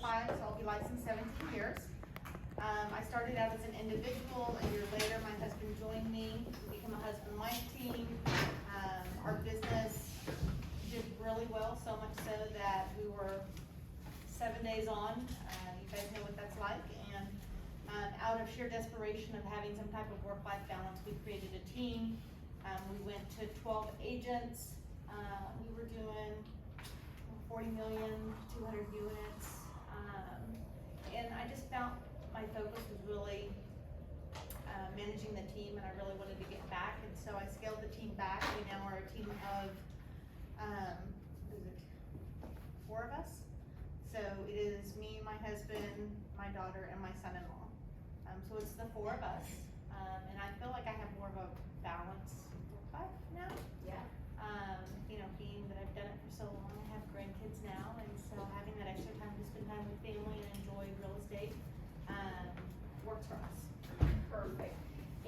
5, so I'll be licensed 17 years. I started out as an individual. A year later, my husband joined me to become a husband-wife team. Our business did really well, so much so that we were 7 days on. You guys know what that's like. And out of sheer desperation of having some type of work-life balance, we created a team. We went to 12 agents. We were doing 40 million, 200 units. And I just found my focus was really managing the team, and I really wanted to get back. And so I scaled the team back. We now are a team of 4 of us. So it is me, my husband, my daughter, and my son-in-law. So it's the 4 of us. And I feel like I have more of a balanced work life now. Yeah. You know, being that I've done it for so long, I have grandkids now, and so having that extra time to spend time with family and enjoy real estate works for us. Perfect.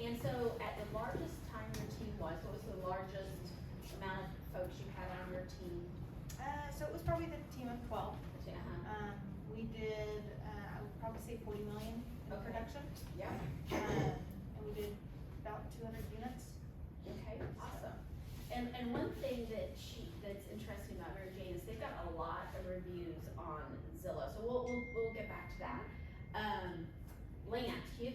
And so at the largest time your team was, what was the largest amount of folks you had on your team? So it was probably the team of 12. Uh-huh. We did, I would probably say 40 million in production. Yeah. And we did about 200 units. Okay, awesome. And one thing that's interesting about Mary Jane is they've got a lot of reviews on Zillow, so we'll get back to that. Lance, you've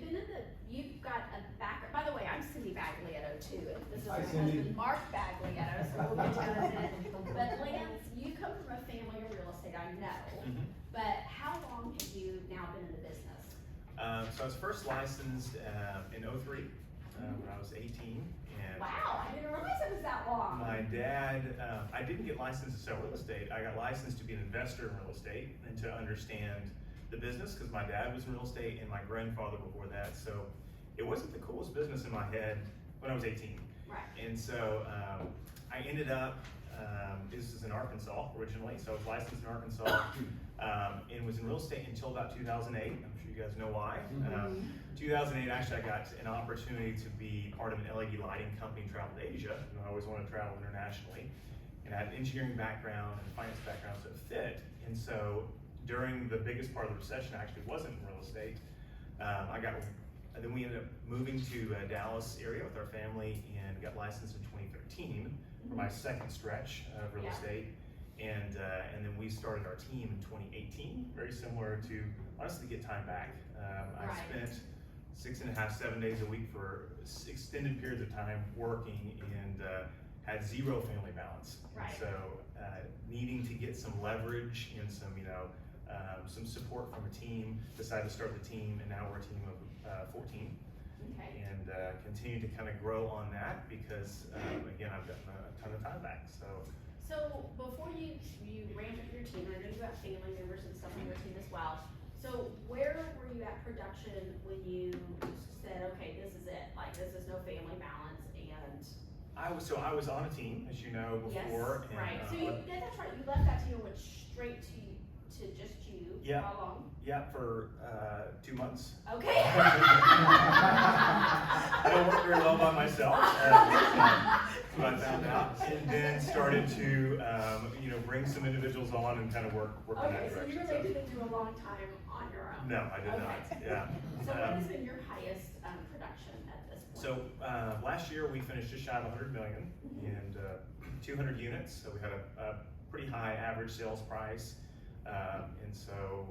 got a background. By the way, I'm Cindy Baglietto too. This is my husband, Mark Baglietto, so we'll get to that in a minute. But Lance, you come from a family of real estate, I know. Mm-hmm. But how long have you now been in the business? So I was first licensed in 03 when I was 18. And Wow, I didn't realize it was that long. my dad, I didn't get licensed to sell real estate. I got licensed to be an investor in real estate and to understand the business, because my dad was in real estate and my grandfather before that. So it wasn't the coolest business in my head when I was 18. Right. And so I ended up, this is in Arkansas originally, so I was licensed in Arkansas and was in real estate until about 2008. I'm sure you guys know why. 2008, actually, I got an opportunity to be part of an LED lighting company and travel to Asia. You know, I always wanted to travel internationally. And I had an engineering background and finance background, so it fit. And so during the biggest part of the recession, I actually wasn't in real estate. Then we ended up moving to Dallas area with our family and got licensed in 2013 for my second stretch of real estate. And then we started our team in 2018, very similar to, honestly, get time back. I spent 6.5, 7 days a week for extended periods of time working and had zero family balance. Right. So needing to get some leverage and some, some support from a team, decided to start the team, and now we're a team of 14. Okay. And continue to kind of grow on that because, again, I've gotten a ton of time back. So before you ramped up your team, I know you got family members and stuff on your team as well. So where were you at production when you said, okay, this is it, like this is no family balance? And I was on a team, as you know, before. Yes, right. And, so that's right. You left that team and went straight to just you. Yeah. How long? Yeah, for 2 months. Okay. I don't work very well by myself. That's what I found out, and then started to bring some individuals on and kind of work in that So direction. you really didn't do a long time on your own. No, I did not. Yeah. So what has been your highest production at this point? So last year we finished just shy of 100 million and 200 units. So we had a pretty high average sales price, and so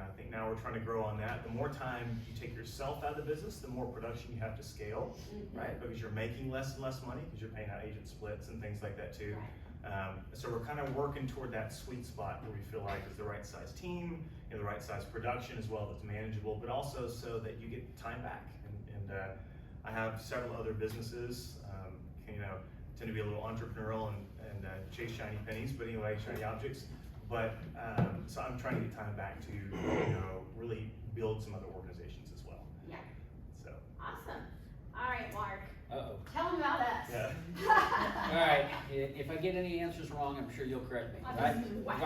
I think now we're trying to grow on that. The more time you take yourself out of the business, the more production you have to scale, right? Because you're making less and less money because you're paying out agent splits and things like that too. Right. So we're kind of working toward that sweet spot where we feel like it's the right size team, the right size production as well that's manageable, but also so that you get time back. And I have several other businesses, tend to be a little entrepreneurial and chase shiny pennies, but anyway, shiny objects. But so I'm trying to get time back to really build some other organizations as well. Yeah. So Awesome. All right, Mark. Uh-oh. Tell them about us. yeah. All right, if I get any answers wrong, I'm sure you'll correct me, right? Wow.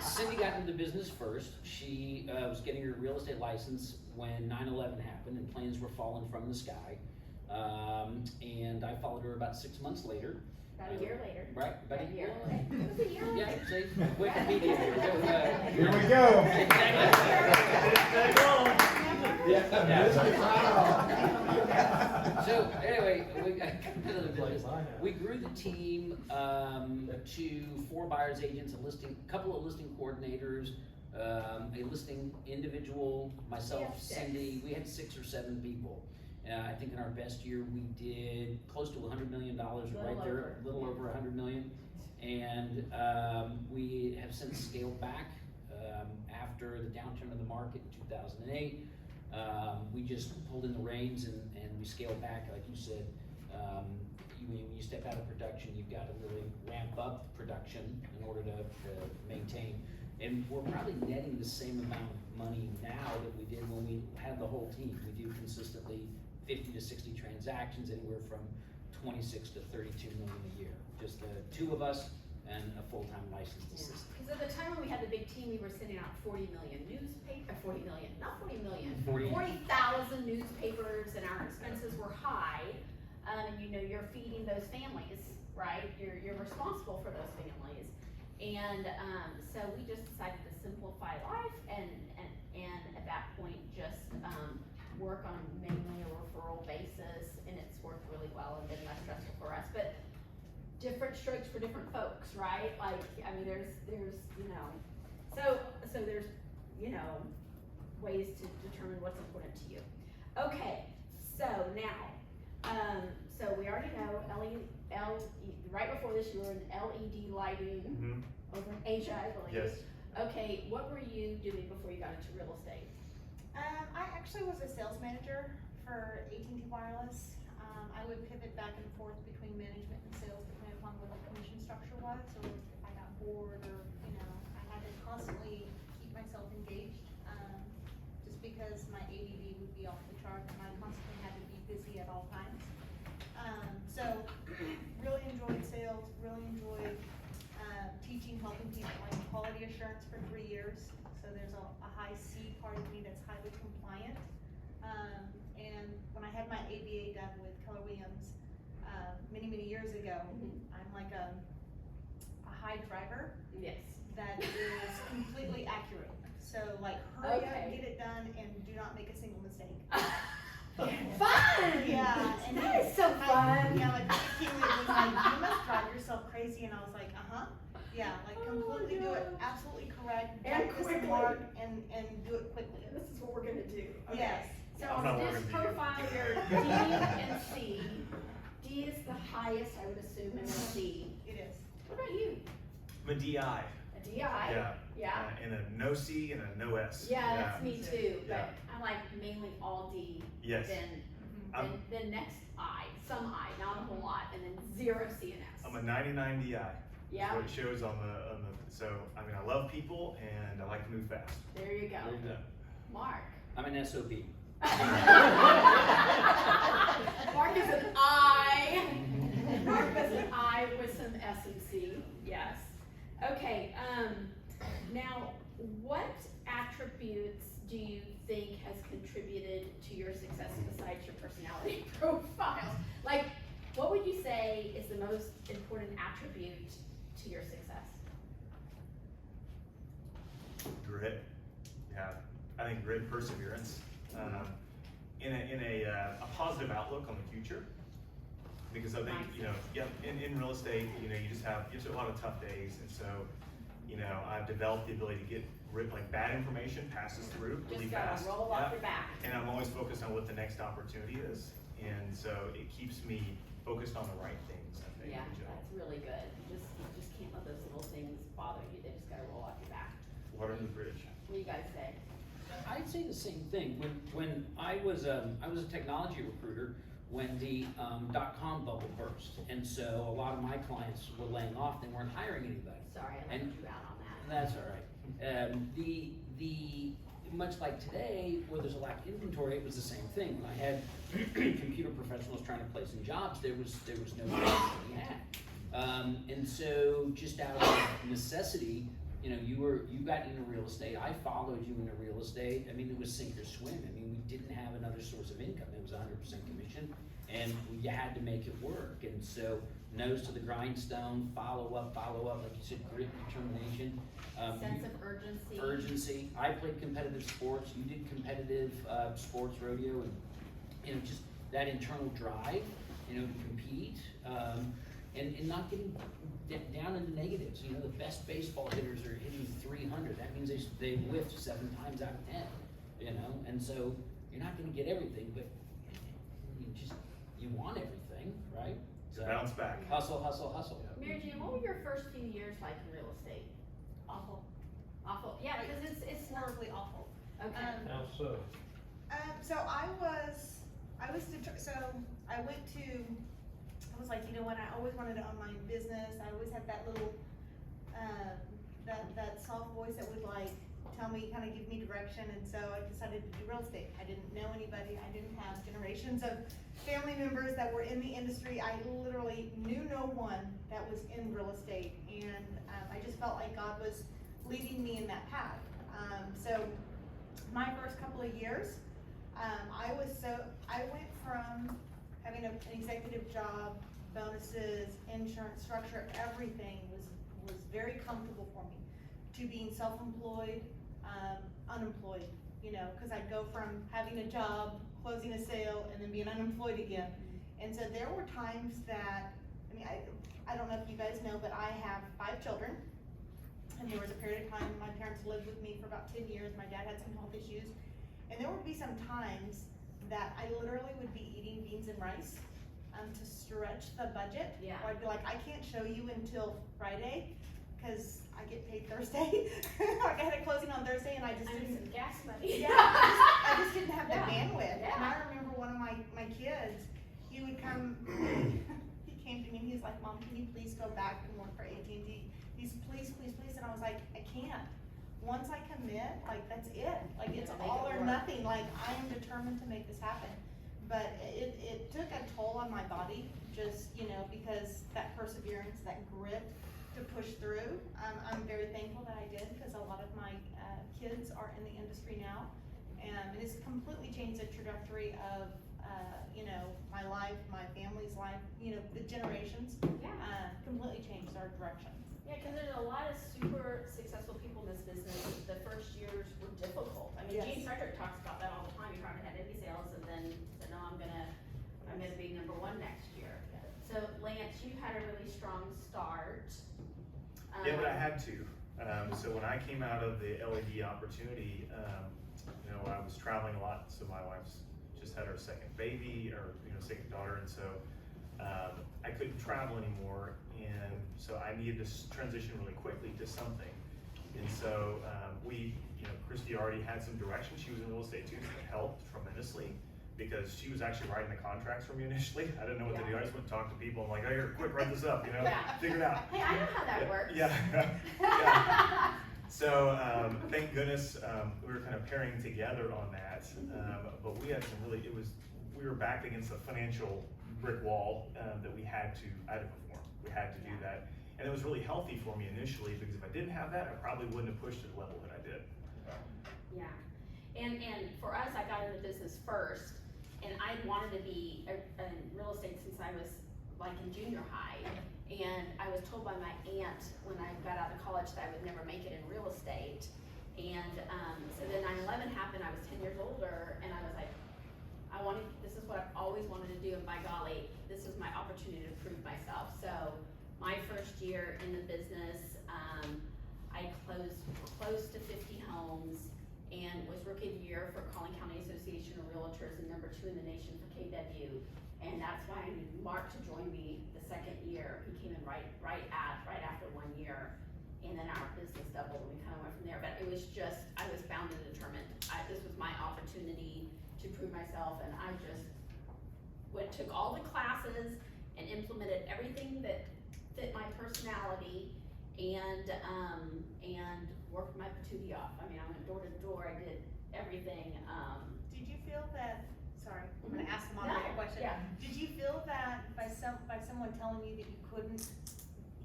So, Cindy got into the business first. She was getting her real estate license when 9/11 happened and planes were falling from the sky. And I followed her about 6 months later. About a year later. Right, About buddy? a year. It was a year Yeah, later. see, Wikipedia. Here we go. So anyway, we grew the team to 4 buyers agents, a couple of listing coordinators, a listing individual, myself, Cindy. We had 6 or 7 people. I think in our best year we did close to $100 million, right there, a little over 100 million. And we have since scaled back after the downturn of the market in 2008. We just pulled in the reins and we scaled back, like you said. When you step out of production, you've got to really ramp up production in order to maintain. And we're probably netting the same amount of money now that we did when we had the whole team. We do consistently 50 to 60 transactions, anywhere from 26 to 32 million a year. Just the 2 of us and a full-time licensed assistant. Because at the time when we had the big team, we were sending out 40 million 40,000 newspapers, and our expenses were high. And you're feeding those families, right? You're responsible for those families. And so we just decided to simplify life and at that point just work on mainly a referral basis, and it's worked really well and been less stressful for us. But different strokes for different folks, right? Like, I mean, there's so there's ways to determine what's important to you. Okay, so now, so we already know right before this you were in LED lighting over in Asia, I believe. Yes. Okay, what were you doing before you got into real estate? I actually was a sales manager for AT&T Wireless. I would pivot back and forth between management and sales depending upon what the commission structure was. So if I got bored or, I had to constantly keep myself engaged, just because my ADD would be off the chart and I constantly had to be busy at all times. So really enjoyed sales, really enjoyed teaching, helping people, like quality assurance for 3 years. So there's a high C part of me that's highly compliant. And when I had my ABA done with Keller Williams many years ago, I'm like a high driver. Yes. That is completely accurate. So like hurry Okay. up, get it done, and do not make a single mistake. Fun! Yeah, and that is so fun. Yeah, like Keely was like, you must drive yourself crazy, and I was like, yeah, like completely do it absolutely correct, And get this quickly. mark, and do it quickly. This is what we're gonna do. Okay. Yes. So I'm not on this working for you. profile, you're D and C. D is the highest, I would assume, in a C. It is. What about you? I'm a DI. A DI? Yeah. Yeah? And a no C and a no S. Yeah, that's me too, Yeah. but I'm like mainly all D. Yes. Then next I, some I, not a whole lot, and then 0 C and S. I'm a 99 DI. Yeah, That's what it shows on the, so, I mean, I love people and I like to move fast. there you go. There you go. Mark. I'm an SOB. Mark is an I. Mark is an I with some S and C, yes. Okay, now, what attributes do you think has contributed to your success besides your personality profile? Like, what would you say is the most important attribute to your success? Grit. Yeah. I think grit, perseverance. In a positive outlook on the future. Because I think, in real estate, you just have a lot of tough days, and so, I've developed the ability to get bad information passes through really Just gotta fast. roll off your back. And I'm always focused on what the next opportunity is, and so it keeps me focused on the right things, I think. Yeah, in general. that's really good. You just can't let those little things bother you. They just gotta roll off your back. Water under the bridge. What do you guys say? I'd say the same thing. When I was a technology recruiter when the .com bubble burst, and so a lot of my clients were laying off. They weren't hiring anybody. Sorry, I left you out on that. That's all right. The much like today, where there's a lack of inventory, it was the same thing. When I had computer professionals trying to place in jobs, there was no jobs to be had. And so just out of necessity, you got into real estate. I followed you into real estate. I mean, it was sink or swim. I mean, we didn't have another source of income. It was 100% commission, and you had to make it work. And so nose to the grindstone, follow up, like you said, grit, determination. Sense of urgency. Urgency. I played competitive sports, you did competitive, sports, rodeo, and, you know, just that internal drive, you know, to compete, and not getting down into negatives. You know, the best baseball hitters are hitting 300. That means they whiffed 7 times out of 10, you know? And so you're not gonna get everything, but you want everything, right? So Bounce back. hustle, hustle, hustle. Mary Jane, what were your first few years like in real estate? Awful. Awful, yeah, because it's not, Horribly awful. okay. How so? So I was like, you know what, I always wanted to own my own business. I always had that little, that soft voice that would like tell me, kind of give me direction, and so I decided to do real estate. I didn't know anybody, I didn't have generations of family members that were in the industry. I literally knew no one that was in real estate, and I just felt like God was leading me in that path. So my first couple of years, I went from having an executive job, bonuses, insurance structure, everything was very comfortable for me, to being self-employed, unemployed, you know, cause I'd go from having a job, closing a sale, and then being unemployed again. And so there were times that, I mean, I don't know if you guys know, but I have 5 children. And there was a period of time my parents lived with me for about 10 years. My dad had some health issues. And there would be some times that I literally would be eating beans and rice to stretch the budget. Yeah. Or I'd be like, I can't show you until Friday because I get paid Thursday. I had a closing on Thursday and I just I need didn't. some gas money. Yeah, I just didn't have the Yeah. bandwidth. Yeah. And I remember one of my kids, he would come, he came to me and he was like, Mom, can you please go back and work for AT&T? He's please, please, please. And I was like, I can't. Once I commit, like that's it. Like it's Yeah, make all it or work. nothing. Like I am determined to make this happen. But it took a toll on my body, just, you know, because that perseverance, that grit to push through. I'm very thankful that I did, because a lot of my kids are in the industry now. And it has completely changed the trajectory of, you know, my life, my family's life, you know, the generations. Yeah. Completely changed our direction. Yeah, because there's a lot of super successful people in this business. The first years were difficult. I mean, Yes. Gene Frederick talks about that all the time. He probably had any sales and then said, no, I'm gonna be #1 next year. So Lance, you had a really strong start. Yeah, but I had to. So when I came out of the LED opportunity, you know, I was traveling a lot. So my wife's just had her second baby, or, you know, second daughter, and so I couldn't travel anymore, and so I needed to transition really quickly to something. And so we, you know, Christy already had some direction. She was in real estate too, so it helped tremendously, because she was actually writing the contracts for me initially. I didn't know what to do. I just went to talk to people. I'm like, oh, here, quick, write this up, you know, Yeah. figure it out. Hey, I know how that works. Yeah. Yeah. So thank goodness we were kind of pairing together on that. But we had some really, we were backed against a financial brick wall that I had to perform. We had to do that. And it was really healthy for me initially, because if I didn't have that, I probably wouldn't have pushed to the level that I did. Yeah, and for us, I got into business first, and I wanted to be in real estate since I was like in junior high. And I was told by my aunt when I got out of college that I would never make it in real estate. And so then 9/11 happened. I was 10 years older, and I was like, this is what I've always wanted to do, and by golly, this is my opportunity to prove myself. So my first year in the business, I closed close to 50 homes and was Rookie of the Year for Collin County Association of Realtors and #2 in the nation for KW. And that's why I needed Mark to join me the second year. He came in right after 1 year, and then our business doubled, and we kind of went from there. But it was just, I was bound and determined. This was my opportunity to prove myself, and I just took all the classes and implemented everything that fit my personality, and worked my patootie off. I mean, I went door to door. I did everything. Did you feel that, sorry, I'm gonna ask the No, moderator a question. yeah. Did you feel that by someone telling you that you couldn't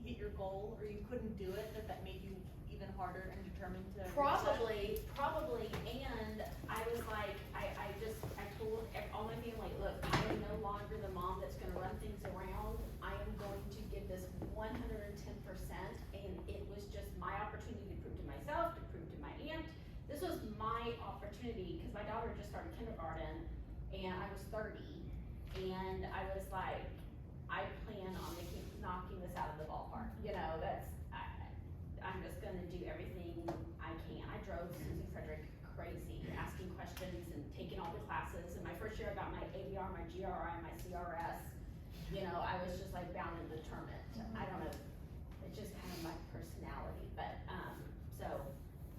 hit your goal, or you couldn't do it, that made you even harder and determined to? Probably, and I was like, I told all my family, look, I am no longer the mom that's gonna run things around. I am going to opportunity, cause my daughter just started kindergarten, and I was 30, and I was like, I plan on knocking this out of the ballpark, you know, I'm just gonna do everything I can. I drove Susan Frederick crazy, asking questions and taking all the classes, and my first year I got my ABR, my GRI, my CRS, you know, I was just like bound and determined. I don't know, it's just kind of my personality, but, so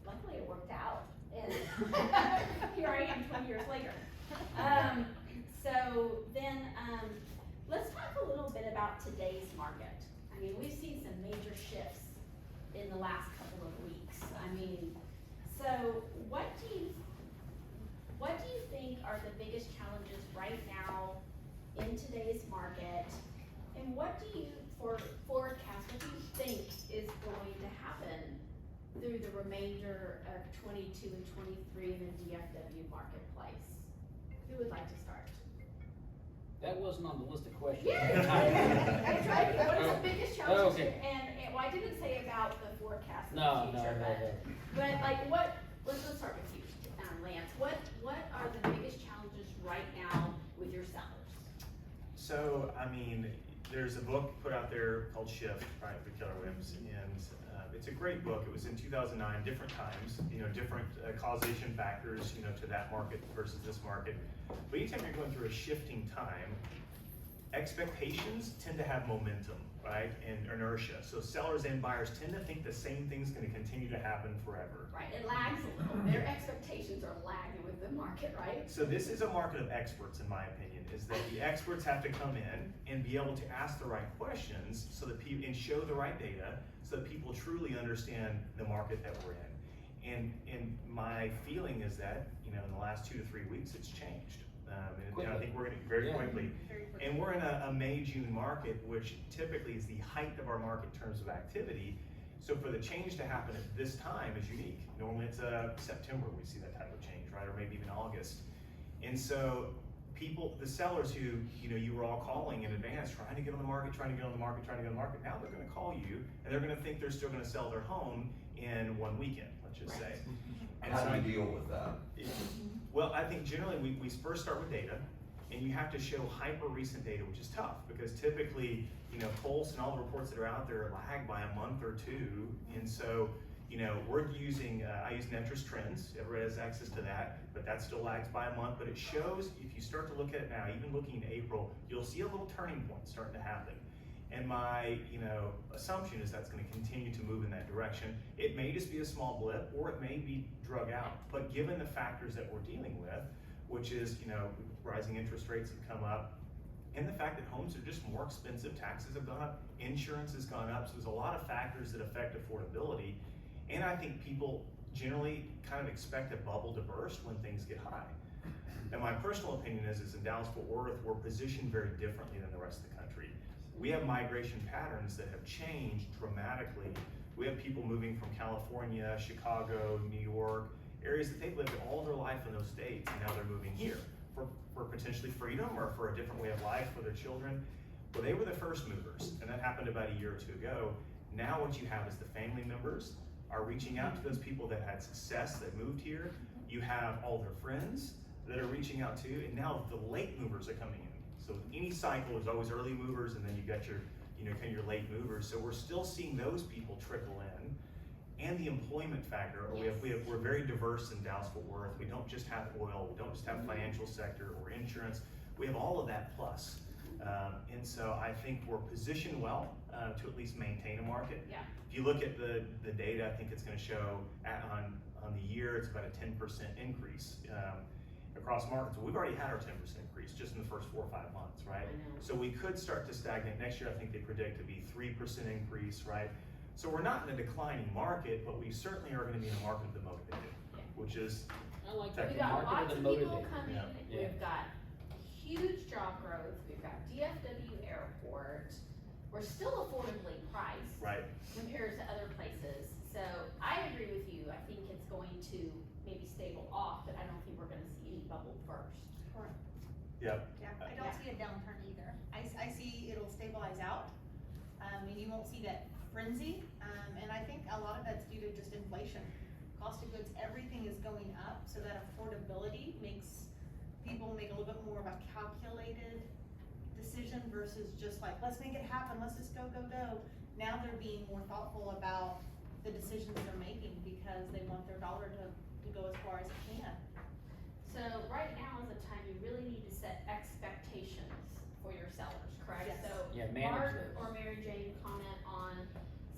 luckily it worked out, and here I am 20 years later. So then, let's talk a little bit about today's market. I mean, we've seen some major shifts in the last couple of weeks. I mean, so what do you think are the biggest challenges right now in today's market? And what do you forecast, what do you think is going to happen through the remainder of 22 and 23 in the DFW marketplace? Who would like to start? That wasn't on the list of questions. Yeah, I tried. What is the biggest challenge? Okay. And well, I didn't say about the forecast in No, the future, but like let's start with you, Lance. What are the biggest challenges right now with your sellers? So, I mean, there's a book put out there called Shift, right, by Keller Williams, and it's a great book. It was in 2009, different times, you know, different causation factors, you know, to that market versus this market. But anytime you're going through a shifting time, expectations tend to have momentum, right, and inertia. So sellers and buyers tend to think the same thing's going to continue to happen forever. Right, it lags a little. Their expectations are lagging with the market, right? So this is a market of experts, in my opinion, is that the experts have to come in and be able to ask the right questions so that people, and show the right data so that people truly understand the market that we're in. And my feeling is that, you know, in the last 2 to 3 weeks, it's changed. And I think we're going to very quickly. And we're in a May-June market, which typically is the height of our market in terms of activity. So for the change to happen at this time is unique. Normally it's September we see that type of change, right? Or maybe even August. And so people, the sellers who, you know, you were all calling in advance, trying to get on the market, now they're going to call you and they're going to think they're still going to sell their home in one weekend, let's just say. And How so do you deal with that? Well, I think generally we first start with data, and you have to show hyper recent data, which is tough because typically, you know, Pulse and all the reports that are out there lag by a month or two. And so, you know, we're using, I use Netris Trends, everybody has access to that, but that still lags by a month. But it shows, if you start to look at it now, even looking in April, you'll see a little turning point starting to happen. And my, you know, assumption is that's going to continue to move in that direction. It may just be a small blip, or it may be drug out. But given the factors that we're dealing with, which is, you know, rising interest rates have come up, and the fact that homes are just more expensive, taxes have gone up, insurance has gone up, so there's a lot of factors that affect affordability. And I think people generally kind of expect a bubble to burst when things get high. And my personal opinion is in Dallas-Fort Worth, we're positioned very differently than the rest of the country. We have migration patterns that have changed dramatically. We have people moving from California, Chicago, New York, areas that they've lived all their life in those states, and now they're moving here for potentially freedom or for a different way of life for their children. Well, they were the first movers, and that happened about a year or two ago. Now what you have is the family members are reaching out to those people that had success that moved here. You have all their friends that are reaching out to, and now the late movers are coming in. So any cycle, there's always early movers, and then you've got your, you know, kind of your late movers. So we're still seeing those people trickle in, and the employment factor. We're very diverse in Dallas-Fort Worth. We don't just have oil, we don't just have financial sector or insurance. We have all of that plus. And so I think we're positioned well to at least maintain a market. Yeah. If you look at the data, I think it's going to show on the year, it's about a 10% increase. Across markets, we've already had our 10% increase just in the first 4 or 5 months, right? So we could start to stagnate. Next year, I think they predict to be 3% increase, right? So we're not in a declining market, but we certainly are going to be in a market of the motivated, which is. I like We've that. got Market lots of of the people motivated. coming, Yeah. we've got huge job growth, we've got DFW Airport, we're still affordably priced. Right. Compared to other places, so I agree with you, I think it's going to maybe stable off, but I don't think we're gonna see any bubble burst. Correct. Yep. Yeah, I don't see a downturn either. I see it'll stabilize out, and you won't see that frenzy, and I think a lot of that's due to just inflation cost of goods, everything is going up, so that affordability makes people make a little bit more of a calculated decision versus just like, let's make it happen, let's just go, go, go. Now they're being more thoughtful about the decisions they're making because they want their dollar to go as far as it can. So right now is the time you really need to set expectations for your sellers, correct? Yes. So Yeah, manage Mark those. or Mary Jane comment on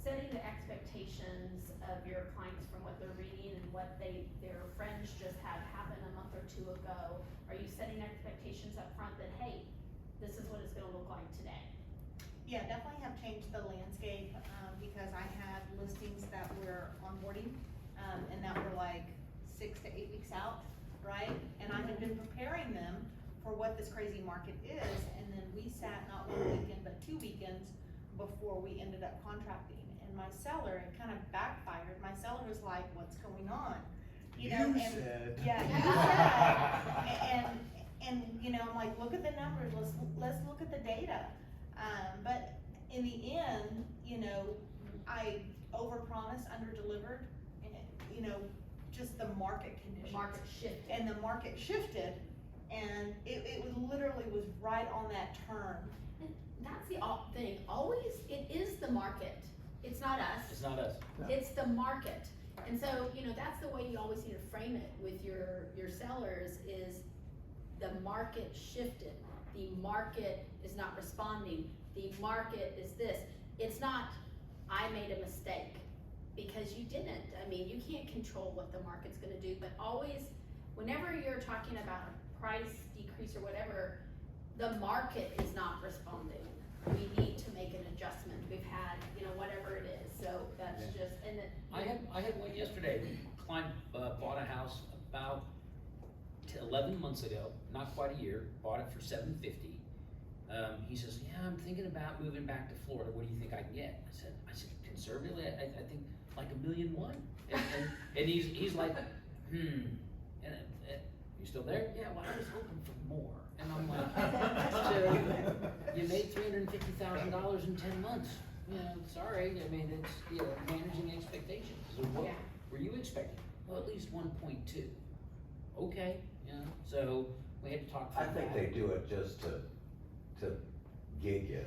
setting the expectations of your clients from what they're reading and what their friends just had happen a month or two ago. Are you setting expectations up front that, hey, this is what it's gonna look like today? Yeah, definitely have changed the landscape, because I had listings that were onboarding, and that were like 6 to 8 weeks out, right? And I had been preparing them for what this crazy market is, and then we sat not 1 weekend, but 2 weekends before we ended up contracting. And my seller, it kind of backfired. My seller was like, what's going on? You know, and said. yeah, you said. And you know, I'm like, look at the numbers, let's look at the data. But in the end, you know, I overpromised, underdelivered, and you know, just the market conditions. The market shifted. And the market shifted, and it literally was right on that turn. And that's the thing, always, it is the market, it's not us. It's not us. It's the market. And so, you know, that's the way you always need to frame it with your sellers is the market shifted. The market is not responding. The market is this. It's not, I made a mistake, because you didn't. I mean, you can't control what the market's gonna do, but always, whenever you're talking about a price decrease or whatever, the market is not responding. We need to make an adjustment. We've had, you know, whatever it is, so that's just, and then. I had one yesterday. Client bought a house about 11 months ago, not quite a year, bought it for $750. He says, yeah, I'm thinking about moving back to Florida. What do you think I can get? I said, conservatively, I think like $1.1 million. And he's like, and you still there? Yeah, well, I was hoping for more. And I'm like, so you made $350,000 in 10 months. You know, sorry, I mean, it's, you know, managing expectations. So what were you expecting? Well, at least 1.2. Okay, you know, so we had to talk through I think that. they do it just to gig you.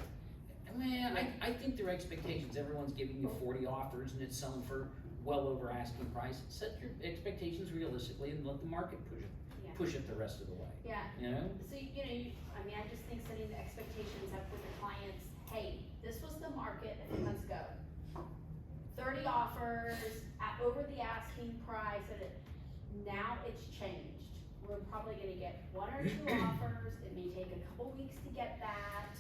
Man, I think their expectations, everyone's giving you 40 offers and it's selling for well over asking price. Set your expectations realistically and let the market push it the rest of the way. Yeah. You know? So, you know, I mean, I just think setting the expectations up with the clients, hey, this was the market a few months ago. 30 offers over the asking price, now it's changed. We're probably gonna get 1 or 2 offers, it may take a couple weeks to get that,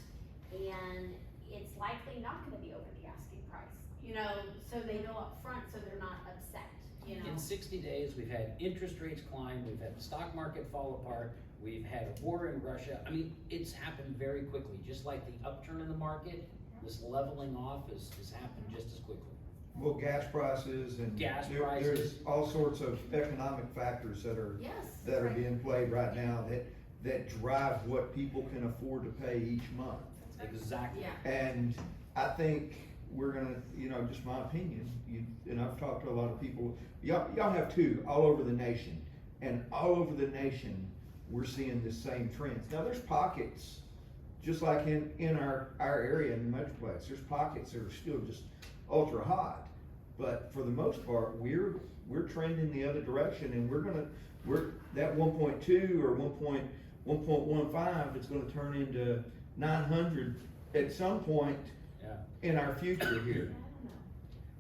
and it's likely not gonna be over the asking price. You know, so they know up front, so they're not upset, you know? In 60 days, we've had interest rates climb, we've had the stock market fall apart, we've had a war in Russia. I mean, it's happened very quickly. Just like the upturn in the market, this leveling off has happened just as quickly. Well, gas prices and Gas there's prices. all sorts of economic factors that are Yes. being played right now that drive what people can afford to pay each month. Exactly. Yeah. And I think we're gonna, you know, just my opinion, and I've talked to a lot of people, y'all have too, all over the nation. And all over the nation, we're seeing the same trends. Now, there's pockets, just like in our area in the Metroplex, there's pockets that are still just ultra hot. But for the most part, we're trending the other direction, and we're that 1.2 or 1.15, it's gonna turn into 900 at some point in our future here.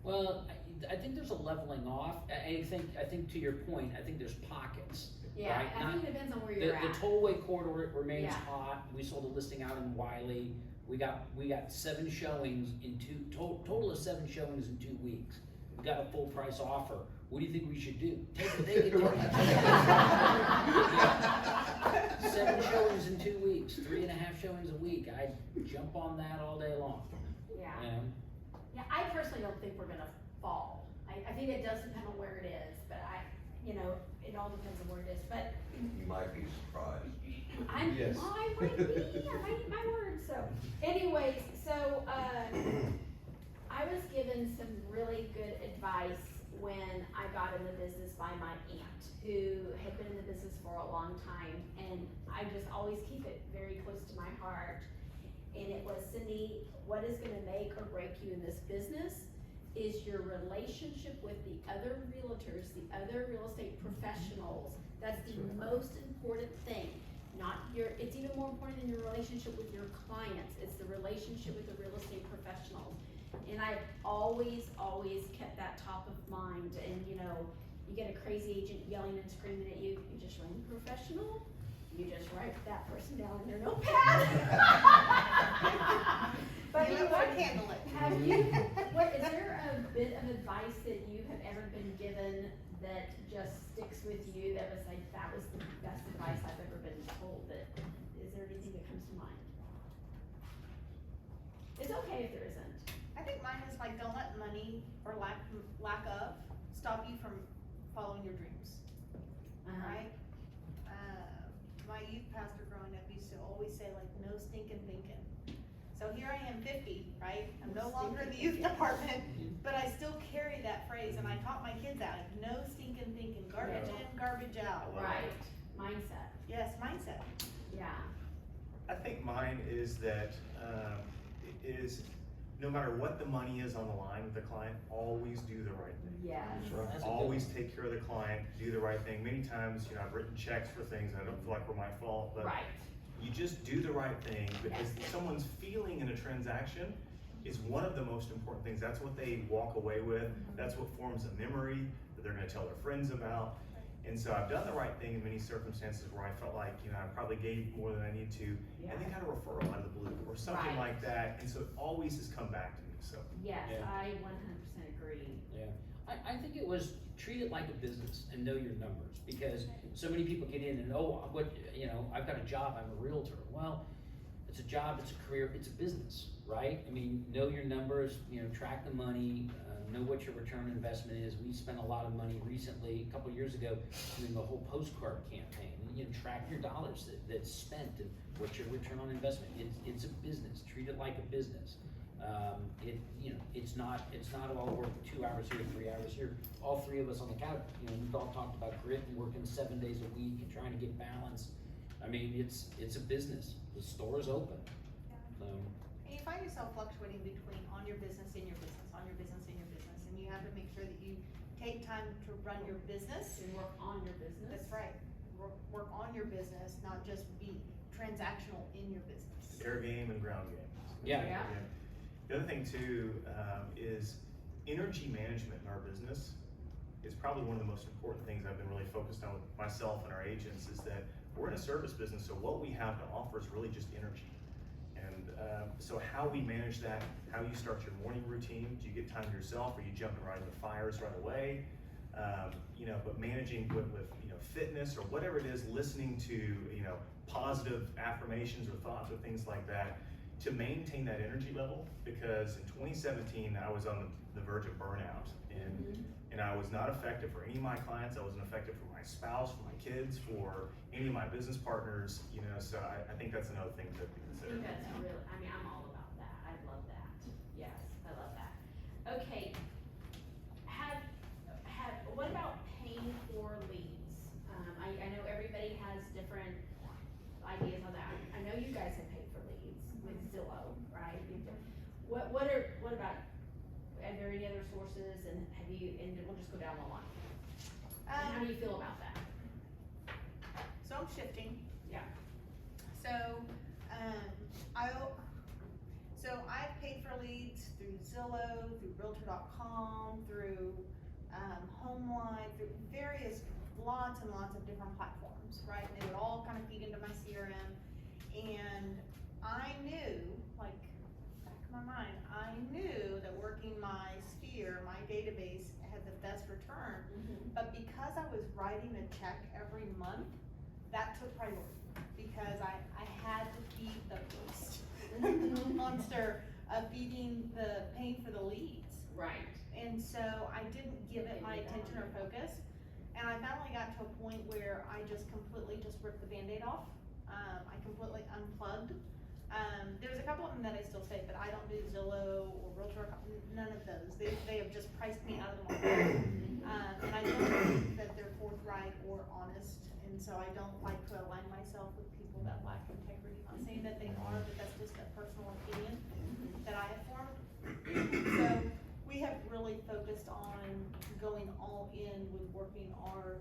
Well, I think there's a leveling off. I think to your point, I think there's pockets. Yeah, right? I think it depends on where you're at. The tollway corridor remains Yeah. hot. We sold a listing out in Wiley. We got 7 showings in total of 7 showings in 2 weeks. We got a full price offer. What do you think we should do? Take it. 7 showings in 2 weeks, 3.5 showings a week. I'd jump on that all day long. Yeah. You know? Yeah, I personally don't think we're gonna fall. I think it does depend on where it is, but you know, it all depends on where it is, but You might be surprised. I might eat my words, so. Anyways, so, I was given some really good advice when I got in the business by my aunt, who had been in the business for a long time, and I just always keep it very close to my heart. And it was, Cindy, what is gonna make or break you in this business is your relationship with the other realtors, the other real estate professionals. That's the most important thing. It's even more important than your relationship with your clients. It's the relationship with the real estate professionals. And I've always kept that top of mind. And you know, you get a crazy agent yelling and screaming at you, you just remain professional. You just write that person down in their notepad. But You you let what? one handle it. Have you, is there a bit of advice that you have ever been given that just sticks with you, that was like, that was the best advice I've ever been told? Is there anything that comes to mind? It's okay if there isn't. I think mine is like, don't let money or lack of stop you from following your dreams, right? My youth pastor growing up used to always say like, no stinking thinking. So here I am 50, right? I'm no longer in the youth department, but I still carry that phrase, and I taught my kids that, no stinking thinking, garbage in, garbage out. Right, mindset, Yes, mindset. yeah. I think mine is that, no matter what the money is on the line with the client, always do the right thing. Yes. That's a good Always one. take care of the client, do the right thing. Many times, you know, I've written checks for things I don't feel like were my fault, but Right, you just do the right thing, because someone's feeling in a transaction is one of the most important things. That's what they walk away with. That's what forms a memory that they're gonna tell their friends about. And so I've done the right thing in many circumstances where I felt like, you know, I probably gave more than I need to, yeah, and then got a referral out of the blue or something Right. like that. And so it always has come back to me, so. yes, Yeah. I 100% agree. I think it was treat it like a business and know your numbers, because so many people get in and, oh, what, you know, I've got a job, I'm a realtor. Well, it's a job, it's a career, it's a business, right? I mean, know your numbers, you know, track the money, know what your return on investment is. We spent a lot of money recently, a couple years ago, doing the whole postcard campaign. You know, track your dollars that's spent and what's your return on investment. It's a business, treat it like a business. You know, it's not all work 2 hours here, 3 hours here. All three of us on the couch, you know, we've all talked about grit and working 7 days a week and trying to get balance. I mean, it's a business. The store is open. So, And you find yourself fluctuating between on your business, in your business, on your business, in your business, and you have to make sure that you take time to run your business. And work on your business. That's right. Work on your business, not just be transactional in your business. Air game and ground game. Yeah. Yeah. The other thing too, is energy management in our business is probably one of the most important things I've been really focused on with myself and our agents, is that we're in a service business, so what we have to offer is really just energy. And so how we manage that, how you start your morning routine, do you get time to yourself, are you jumping right into fires right away? You know, but managing with you know, fitness or whatever it is, listening to, you know, positive affirmations or thoughts or things like that, to maintain that energy level. Because in 2017, I was on the verge of burnout, and I was not effective for any of my clients. I wasn't effective for my spouse, for my kids, for any of my business partners, you know, so I think that's another thing to I consider. think that's real, I mean, I'm all about that, I love that, yes, I love that. Okay, what about paying for leads? I know everybody has different ideas on that. I know you guys have paid for leads with Zillow, right? What about, are there any other sources, and and we'll just go down the line. And how do you feel about that? So I'm shifting. Yeah. So, I've paid for leads through Zillow, through Realtor.com, through HomeLine, through lots and lots of different platforms, right? And they would all kind of feed into my CRM. And I knew, like, back in my mind, I knew that working my sphere, my database, had the best return. But because I was writing a check every month, that took priority, because I had to feed the beast, the monster of paying for the leads. Right. And so I didn't give it my attention or focus. And I finally got to a point where I just completely just ripped the Band-Aid off. I completely unplugged There's a couple of them that I still say, but I don't do Zillow or Realtor, none of those. They have just priced me out of the market. And I don't think that they're forthright or honest, and so I don't like to align myself with people that lack integrity. I'm not saying that they are, but that's just a personal opinion that I have formed. So we have really focused on going all in with working our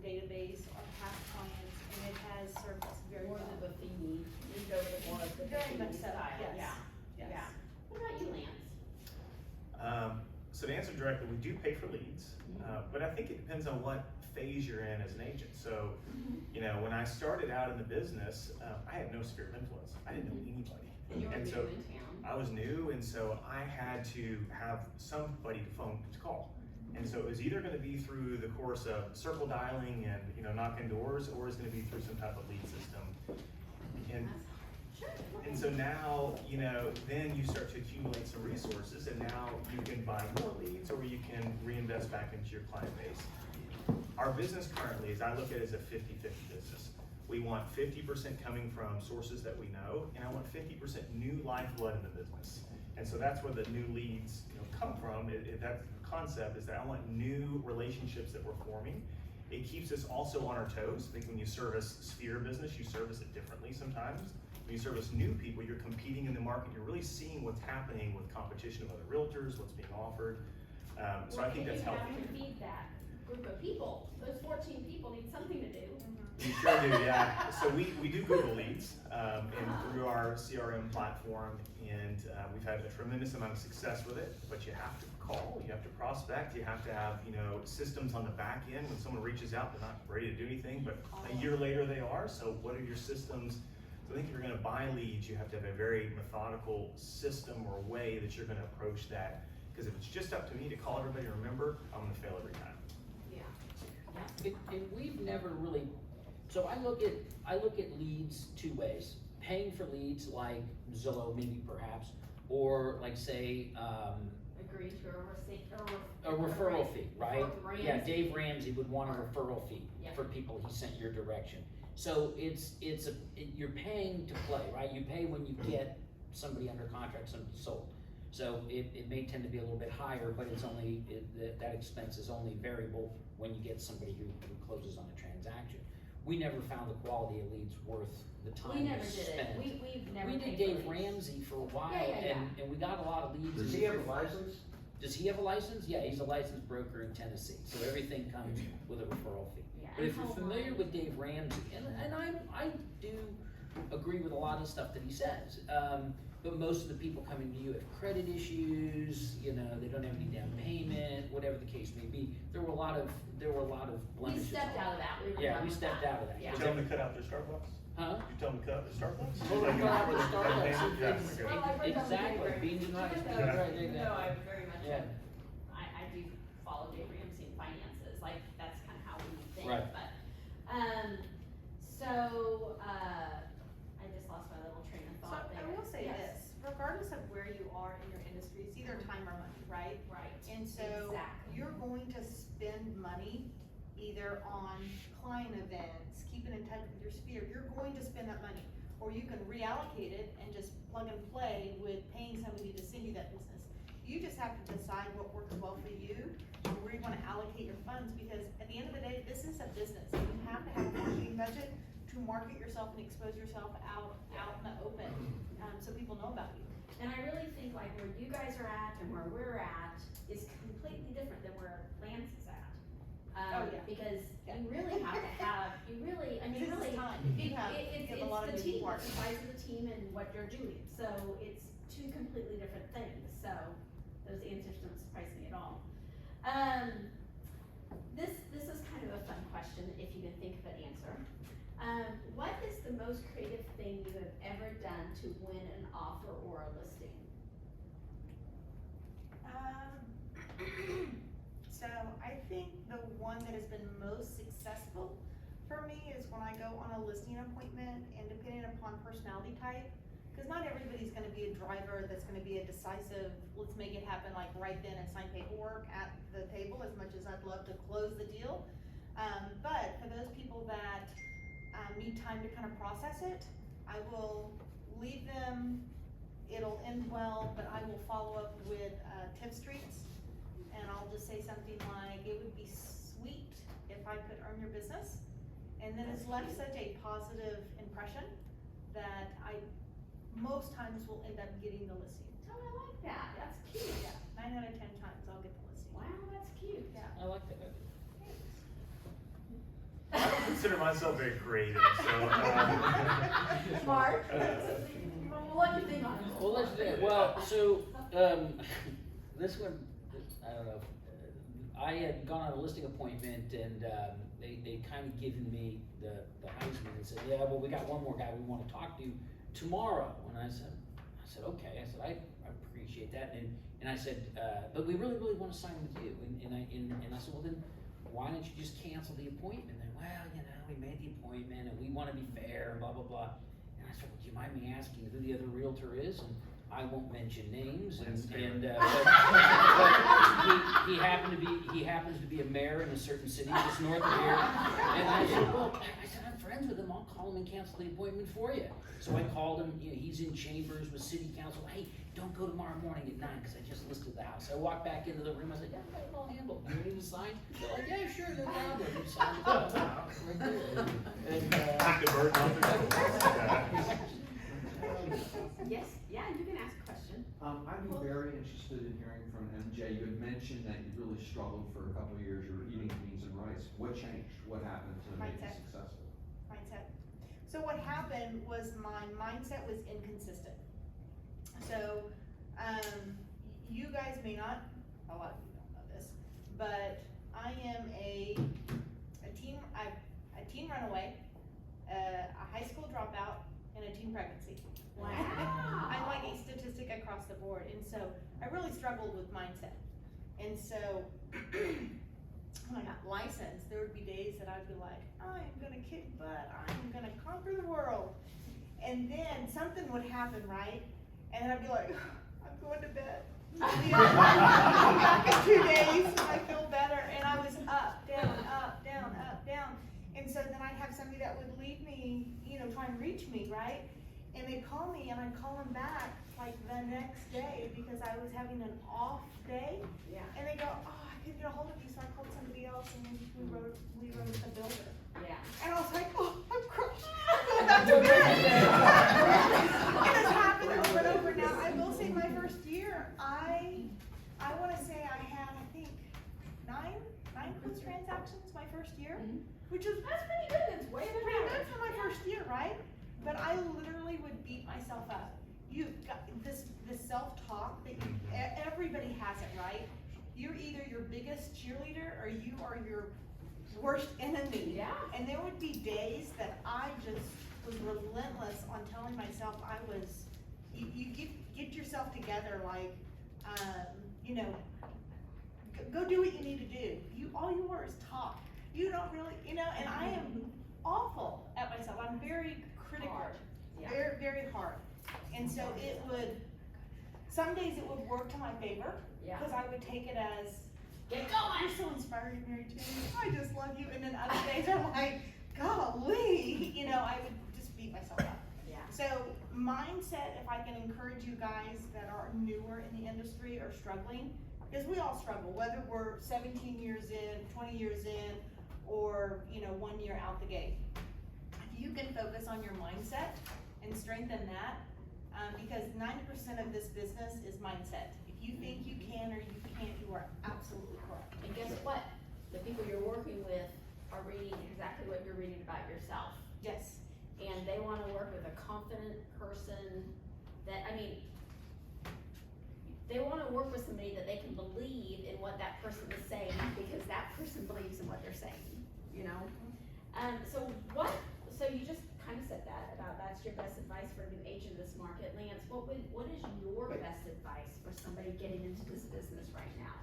database, our past clients, and it has served us very More well. of the Buffini, you go with more of the Very much Buffini so, style, yes. yeah, Yes. yeah. What about you, Lance? So to answer directly, we do pay for leads, but I think it depends on what phase you're in as an agent. So, you know, when I started out in the business, I had no sphere of influence. I didn't know anybody. And you were And new so in town. I was new, and so I had to have somebody to call. And so it was either gonna be through the course of circle dialing and, you know, knocking doors, or it's gonna be through some type of lead system. Sure. And so now, you know, then you start to accumulate some resources, and now you can buy more leads, or you can reinvest back into your client base. Our business currently is, I look at it as a 50-50 business. We want 50% coming from sources that we know, and I want 50% new lifeblood in the business. And so that's where the new leads, you know, come from. That concept is that I want new relationships that we're forming. It keeps us also on our toes. I think when you service sphere business, you service it differently sometimes. When you service new people, you're competing in the market. You're really seeing what's happening with competition of other realtors, what's being offered. So I think that's healthy. You have to feed that group of people. Those 14 people need something to do. We sure do, yeah. So we do Google Leads and through our CRM platform, and we've had a tremendous amount of success with it. But you have to call, you have to prospect, you have to have, you know, systems on the back end. When someone reaches out, they're not ready to do anything, but a year later they are. So what are your systems? So I think if you're going to buy leads, you have to have a very methodical system or way that you're going to approach that. Because if it's just up to me to call everybody and remember, I'm going to fail every time. Yeah. And we've never really, so I look at leads two ways. Paying for leads like Zillow maybe perhaps, or like say, Agree to a referral fee, right? Ramsey. Yeah, Dave Ramsey would want a referral fee Yeah. for people he sent your direction. So you're paying to play, right? You pay when you get somebody under contract, somebody sold. So it may tend to be a little bit higher, but it's only, that expense is only variable when you get somebody who closes on a transaction. We never found the quality of leads worth the time We never to did spend. it. We've never We paid did for Dave leads. Ramsey for a while, Yeah. and we got a lot of leads. Does in he have a different- license? Does he have a license? Yeah, he's a licensed broker in Tennessee, so everything comes with a referral fee. Yeah, But and if you're home familiar loans. with Dave Ramsey, and I do agree with a lot of stuff that he says, but most of the people coming to you have credit issues, you know, they don't have any down payment, whatever the case may be. There were a lot of We blemishes. stepped out of that. We were Yeah, done we with stepped that. out of that. Yeah. You tell them to cut out their Starbucks? Huh? You tell them to cut out their Starbucks? Well, Like, cut out their cut Starbucks. payment? Yeah, It's- okay. Well, I read that Exactly, with beans and rice, Even beans though- and rice, even exactly. though I very much, Yeah. I do follow Dave Ramsey in finances, like, that's kind of how we think, Right. but, I just lost my little train of So thought there. I will say Yes. this, regardless of where you are in your industry, it's either time or money, right? Right. And so Exactly. you're going to spend money either on client events, keeping in touch with your sphere, you're going to spend that money. Or you can reallocate it and just plug and play with paying somebody to send you that business. You just have to decide what works well for you and where you wanna allocate your funds, because at the end of the day, this is a business. And you have to have a marketing budget to market yourself and expose yourself out in the open, so people know about you. And I really think like where you guys are at and where we're at is completely different than where Lance is at. Oh, yeah. Because Yeah. you really have to have, I mean, This is really, time. it- You have it's a lot of the moving team, parts. it's the size of the team and what you're doing, so it's two completely different things, so those answers don't surprise me at all. This is kind of a fun question, if you can think of an answer. What is the most creative thing you have ever done to win an offer or a listing? So I think the one that has been most successful for me is when I go on a listing appointment, and depending upon personality type, because not everybody's gonna be a driver that's gonna be a decisive, let's make it happen like right then and sign paperwork at the table, as much as I'd love to close the deal. But for those people that need time to kind of process it, I will leave them, it'll end well, but I will follow up with, tip streets. And I'll just say something like, it would be sweet if I could earn your business. And then it's left such a positive impression that I, most times will end up getting the listing. Oh, I like that, that's cute. Yeah, 9 out of 10 times I'll get the listing. Wow, that's cute. Yeah. I like that. I don't consider myself very creative, so. Mark, what do you think on it? Well, let's do it. Well, so, this one, I don't know. I had gone on a listing appointment and, they kind of given me the Heisman and said, yeah, well, we got one more guy we want to talk to tomorrow. And I said, okay. I said, I appreciate that. And I said, but we really want to sign with you. And I said, well, then why don't you just cancel the appointment? And well, we made the appointment and we want to be fair and blah, blah, blah. And I said, well, do you mind me asking who the other realtor is? And I won't mention names, but he happens to be a mayor in a certain city just north of here. And I said, I'm friends with him. I'll call him and cancel the appointment for you. So I called him. He's in chambers with city council. Hey, don't go tomorrow morning at 9 because I just listed the house. I walked back into the room. I said, yeah, I got it all handled. You need to sign? They're like, yeah, sure, no problem. You signed it all. Right there. And Take the burden off their shoulders. Yes, yeah, you can ask a question. I'd be very interested in hearing from MJ. You had mentioned that you really struggled for a couple of years. You were eating beans and rice. What changed? What happened to make you Mindset. successful? Mindset. So what happened was my mindset was inconsistent. So, you guys may not, a lot of you don't know this, but I am a teen runaway, a high school dropout, and a teen pregnancy. Wow. I'm like a statistic across the board, and so I really struggled with mindset. And so, when I got licensed, there would be days that I'd be like, I'm gonna kick butt, I'm gonna conquer the world. And then something would happen, right? And I'd be like, I'm going to bed. Come back in 2 days, I feel better. And I was up, down, up, down, up, down. And so then I'd have somebody that would leave me, try and reach me, right? And they'd call me and I'd call them back like the next day because I was having an off day. Yeah. And they go, oh, I couldn't get a hold of you, so I called somebody else and we wrote a builder. Yeah. And I was like, oh, I'm crushed. I'm going back to bed. It has happened over and over. Now, I will say my first year, I want to say I had, I think, nine closed transactions my first year, which was That's pretty good, that's way better. pretty good for my first year, right? But I literally would beat myself up. You've got this self-talk that everybody has it, right? You're either your biggest cheerleader or you are your worst enemy. Yeah. And there would be days that I just was relentless on telling myself you get yourself together, like, go do what you need to do. All you are is talk. You don't really, and I am awful at myself. I'm very critical. Hard. Yeah. Very, very hard. And so some days it would work to my favor. Yeah. Because I would take it as, Get going. you're so inspiring, Mary Jane. I just love you. And then other days I'm like, golly, I would just beat myself up. Yeah. So mindset, if I can encourage you guys that are newer in the industry or struggling, because we all struggle, whether we're 17 years in, 20 years in, or 1 year out the gate. If you can focus on your mindset and strengthen that, because 90% of this business is mindset. If you think you can or you can't, you are absolutely correct. And guess what? The people you're working with are reading exactly what you're reading about yourself. Yes. And they wanna work with a confident person they wanna work with somebody that they can believe in what that person is saying because that person believes in what they're saying, so you just kind of said that about that's your best advice for a new agent in this market. Lance, what is your best advice for somebody getting into this business right now?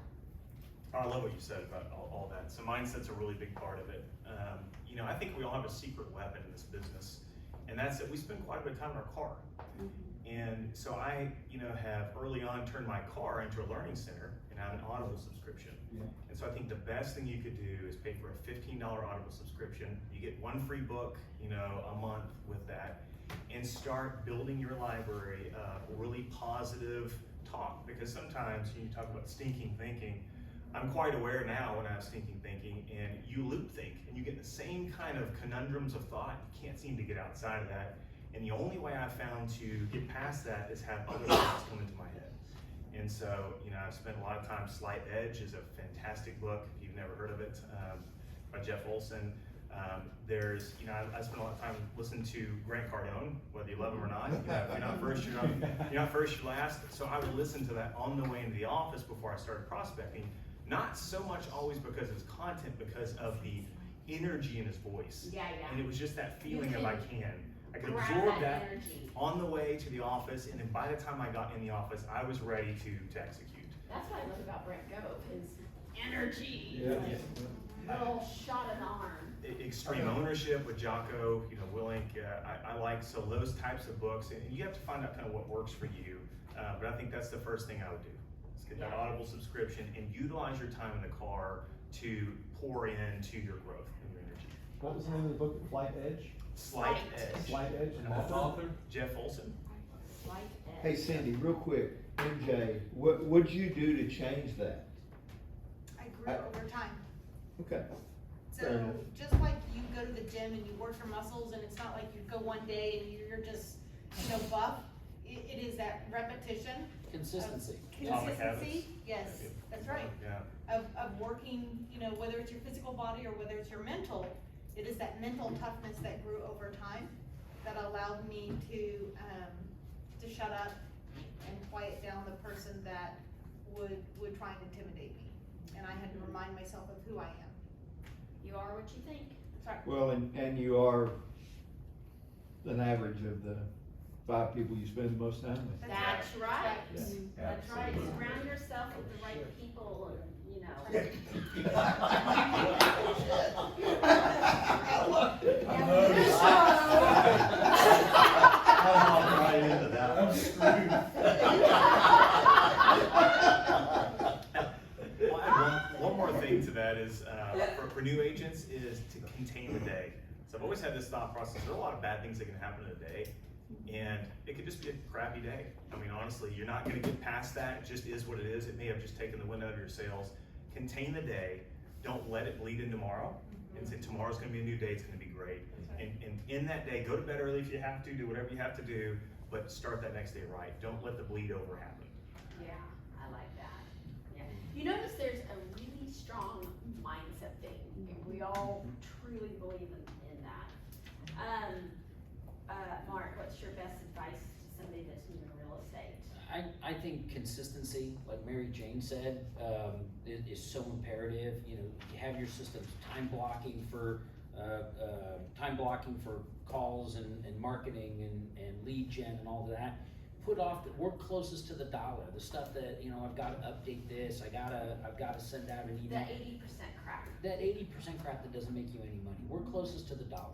I love what you said about all that. So mindset's a really big part of it. I think we all have a secret weapon in this business, and that's that we spend quite a bit of time in our car. And so I, have early on turned my car into a learning center and have an Audible subscription. Yeah. And so I think the best thing you could do is pay for a $15 Audible subscription. You get one free book, a month with that. and start building your library of really positive talk. Because sometimes you talk about stinking thinking, I'm quite aware now when I have stinking thinking, and you loop think, and you get the same kind of conundrums of thought. You can't seem to get outside of that. And the only way I've found to get past that is have other thoughts come into my head. And so, I've spent a lot of time. Slight Edge is a fantastic book, if you've never heard of it, by Jeff Olson. There's, I spend a lot of time listening to Grant Cardone, whether you love him or not. If you're not first, you're not first, you're last. So I would listen to that on the way into the office before I started prospecting. Not so much always because of his content, because of the energy in his voice. Yeah. And it was just that feeling of I could Grab absorb that energy. on the way to the office, and then by the time I got in the office, I was ready to execute. That's what I love about Brent Go, his energy. Yeah. Little shot in the arm. Extreme Ownership with Jocko, Willink, I like, so those types of books, and you have to find out kind of what works for you, but I think that's the first thing I would do. Is get that Audible subscription and utilize your time in the car to pour into your growth and your energy. What was the name of the book, Slight Edge? Slight Edge. Slight Edge, and And author? Jeff Olson. Slight edge. Hey Cindy, real quick, MJ, what'd you do to change that? I grew over time. Okay. Fair So enough. just like you go to the gym and you work your muscles, and it's not like you go one day and you're just, buff. It is that repetition. Consistency. Atomic habits. Consistency, yes, that's right. Yeah. Of working, whether it's your physical body or whether it's your mental, it is that mental toughness that grew over time that allowed me to shut up and quiet down the person that would try and intimidate me. And I had to remind myself of who I am. You are what you think. That's right. Well, and you are an average of the 5 people you spend the most time with. That's right. Yeah. That's right. Surround yourself with the right people and, I'm right into that. I'm screwed. Well, I add one more thing to that is, for new agents, is to contain the day. So I've always had this thought process, there are a lot of bad things that can happen in a day, and it could just be a crappy day. I mean, honestly, you're not gonna get past that, it just is what it is. It may have just taken the wind out of your sails. Contain the day, don't let it bleed into tomorrow, and say tomorrow's gonna be a new day, it's gonna be great. And in that day, go to bed early if you have to, do whatever you have to do, but start that next day right. Don't let the bleed over happen. Yeah, I like that. Yeah. You notice there's a really strong mindset thing. We all truly believe in that. Mark, what's your best advice to somebody that's new in real estate? I think consistency, like Mary Jane said, is so imperative. You have your systems, time blocking for calls and marketing and lead gen and all that. Put off, work closest to the dollar, the stuff that, I've gotta update this, I've gotta send out an email. That 80% crap. That 80% crap that doesn't make you any money. Work closest to the dollar.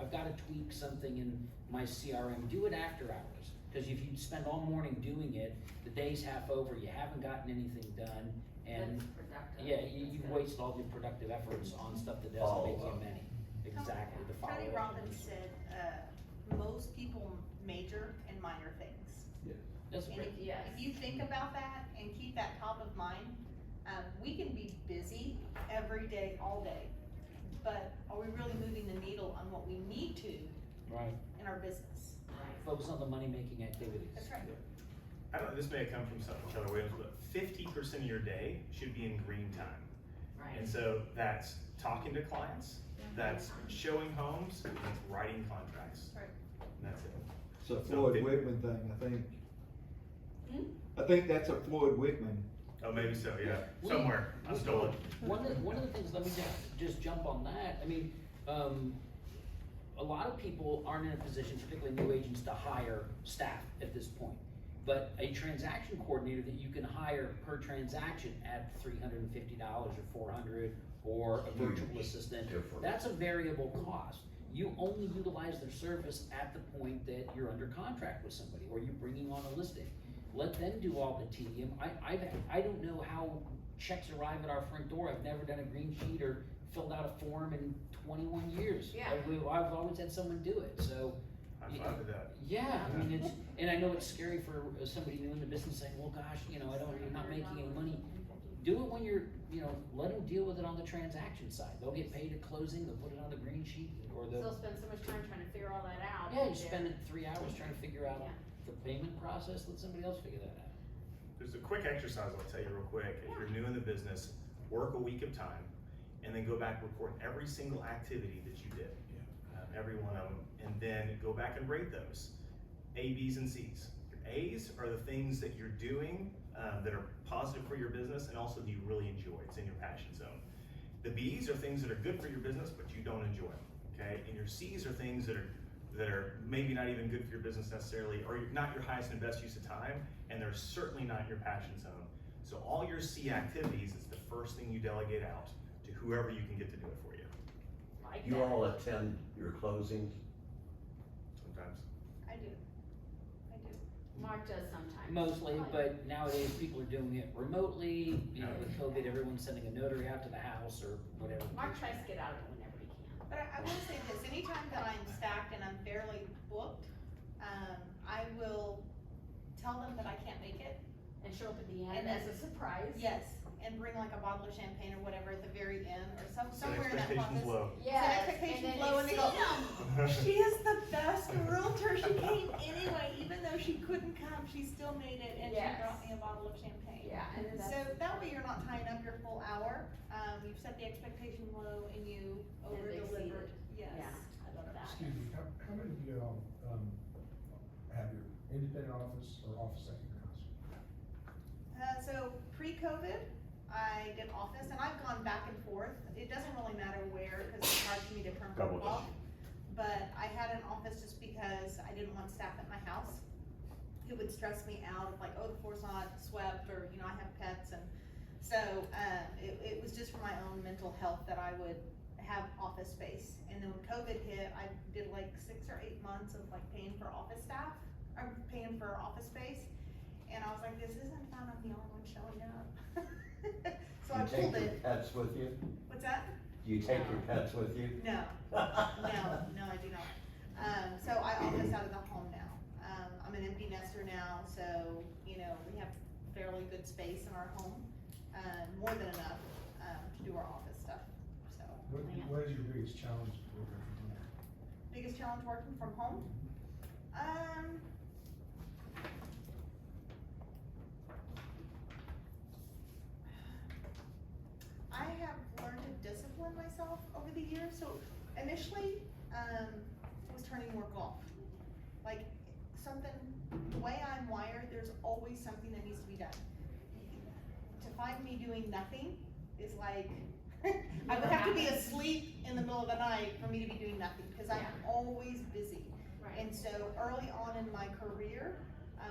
I've gotta tweak something in my CRM, do it after hours. Cause if you spend all morning doing it, the day's half over, you haven't gotten anything done, and That's productive. yeah, you've wasted all your productive efforts on stuff that doesn't Follow make you up. money. Exactly, the Tony follow-up. Robbins said, most people major in minor things. That's And great. if you think about that and keep that top of mind, we can be busy every day, all day, but are we really moving the needle on what we need to Right. in our business? Focus on the money-making activities. That's right. I don't know, this may have come from something Keller Williams, but 50% of your day should be in green time. Right. And so that's talking to clients, that's showing homes, and that's writing contracts. Right. And that's it. It's a So Floyd it- Whitman thing, I think. Hmm? I think that's a Floyd Whitman. Oh, maybe so, yeah, We- somewhere, I stole it. One of the things, let me just jump on that. I mean, a lot of people aren't in a position, particularly new agents, to hire staff at this point. But a transaction coordinator that you can hire per transaction at $350 or $400, or a virtual Huge assistant, difference. that's a variable cost. You only utilize their service at the point that you're under contract with somebody, or you're bringing on a listing. Let them do all the tedium. I don't know how checks arrive at our front door. I've never done a green sheet or filled out a form in 21 years. Yeah. I've always had someone do it. So High five to that. Yeah, I mean, it's, and I know it's scary for somebody new in the business saying, well, gosh, you know, I'm not making any money. Do it when you're, you know, let them deal with it on the transaction side. They'll get paid at closing, they'll put it on the green sheet, or They'll spend so much time trying to figure all that out. yeah, you spend 3 hours trying to figure out Yeah. the payment process, let somebody else figure that out. There's a quick exercise I'll tell you real quick. If you're new in the business, work a week of time, and then go back and record every single activity that you did. Every one of them, and then go back and rate those. A, B's, and C's. Your A's are the things that you're doing that are positive for your business and also that you really enjoy. It's in your passion zone. The B's are things that are good for your business but you don't enjoy. Okay, and your C's are things that are maybe not even good for your business necessarily, or not your highest and best use of time, and they're certainly not your passion zone. So all your C activities is the first thing you delegate out to whoever you can get to do it for you. Like You that. all attend your closings? Sometimes. I do. Mark does sometimes. Mostly, but nowadays people are doing it remotely, you know, with COVID, everyone's sending a notary out to the house or whatever. Mark tries to get out of it whenever he can. But I will say this, anytime that I'm stacked and I'm fairly booked, I will tell them that I can't make it. And show up at the end And as a surprise. Yes, and bring like a bottle of champagne or whatever at the very end, or Set somewhere in that expectations process. low. Yes, expectations and then low you and they see go, them. She is the best realtor, she came anyway, even though she couldn't come, she still made it, and she Yes. brought me a bottle of champagne. Yeah, and then So that way you're not tying up your full hour, you've set the expectation low and you over delivered, yes. Yeah, I love that. Excuse me, how many of you, have your independent office or office at your house? So pre-COVID, I did office, and I've gone back and forth. It doesn't really matter where, because it's hard for me to turn Double work off. But I had an office just because I didn't want staff at my house. It would stress me out, of like, oh, the floor's not swept, or, you know, I have pets, and so, it was just for my own mental health that I would have office space. And then when COVID hit, I did like 6 or 8 months of like paying for office staff, or paying for office space. And I was like, this isn't fun, I'm the only one showing up. So I You take pulled your it. pets with you? What's that? Do you take your pets with you? No, no, I do not. So I office out of the home now. I'm an empty nester now, so, you know, we have fairly good space in our home, more than enough, to do our office stuff, so. What is your biggest challenge working from home? Biggest challenge working from home? I have learned to discipline myself over the years, so initially, it was turning work off. Like, something, the way I'm wired, there's always something that needs to be done. To find me doing nothing is like, I would have to be asleep in the middle of the night for me to be doing nothing, because I'm always busy. Right. And so early on in my career,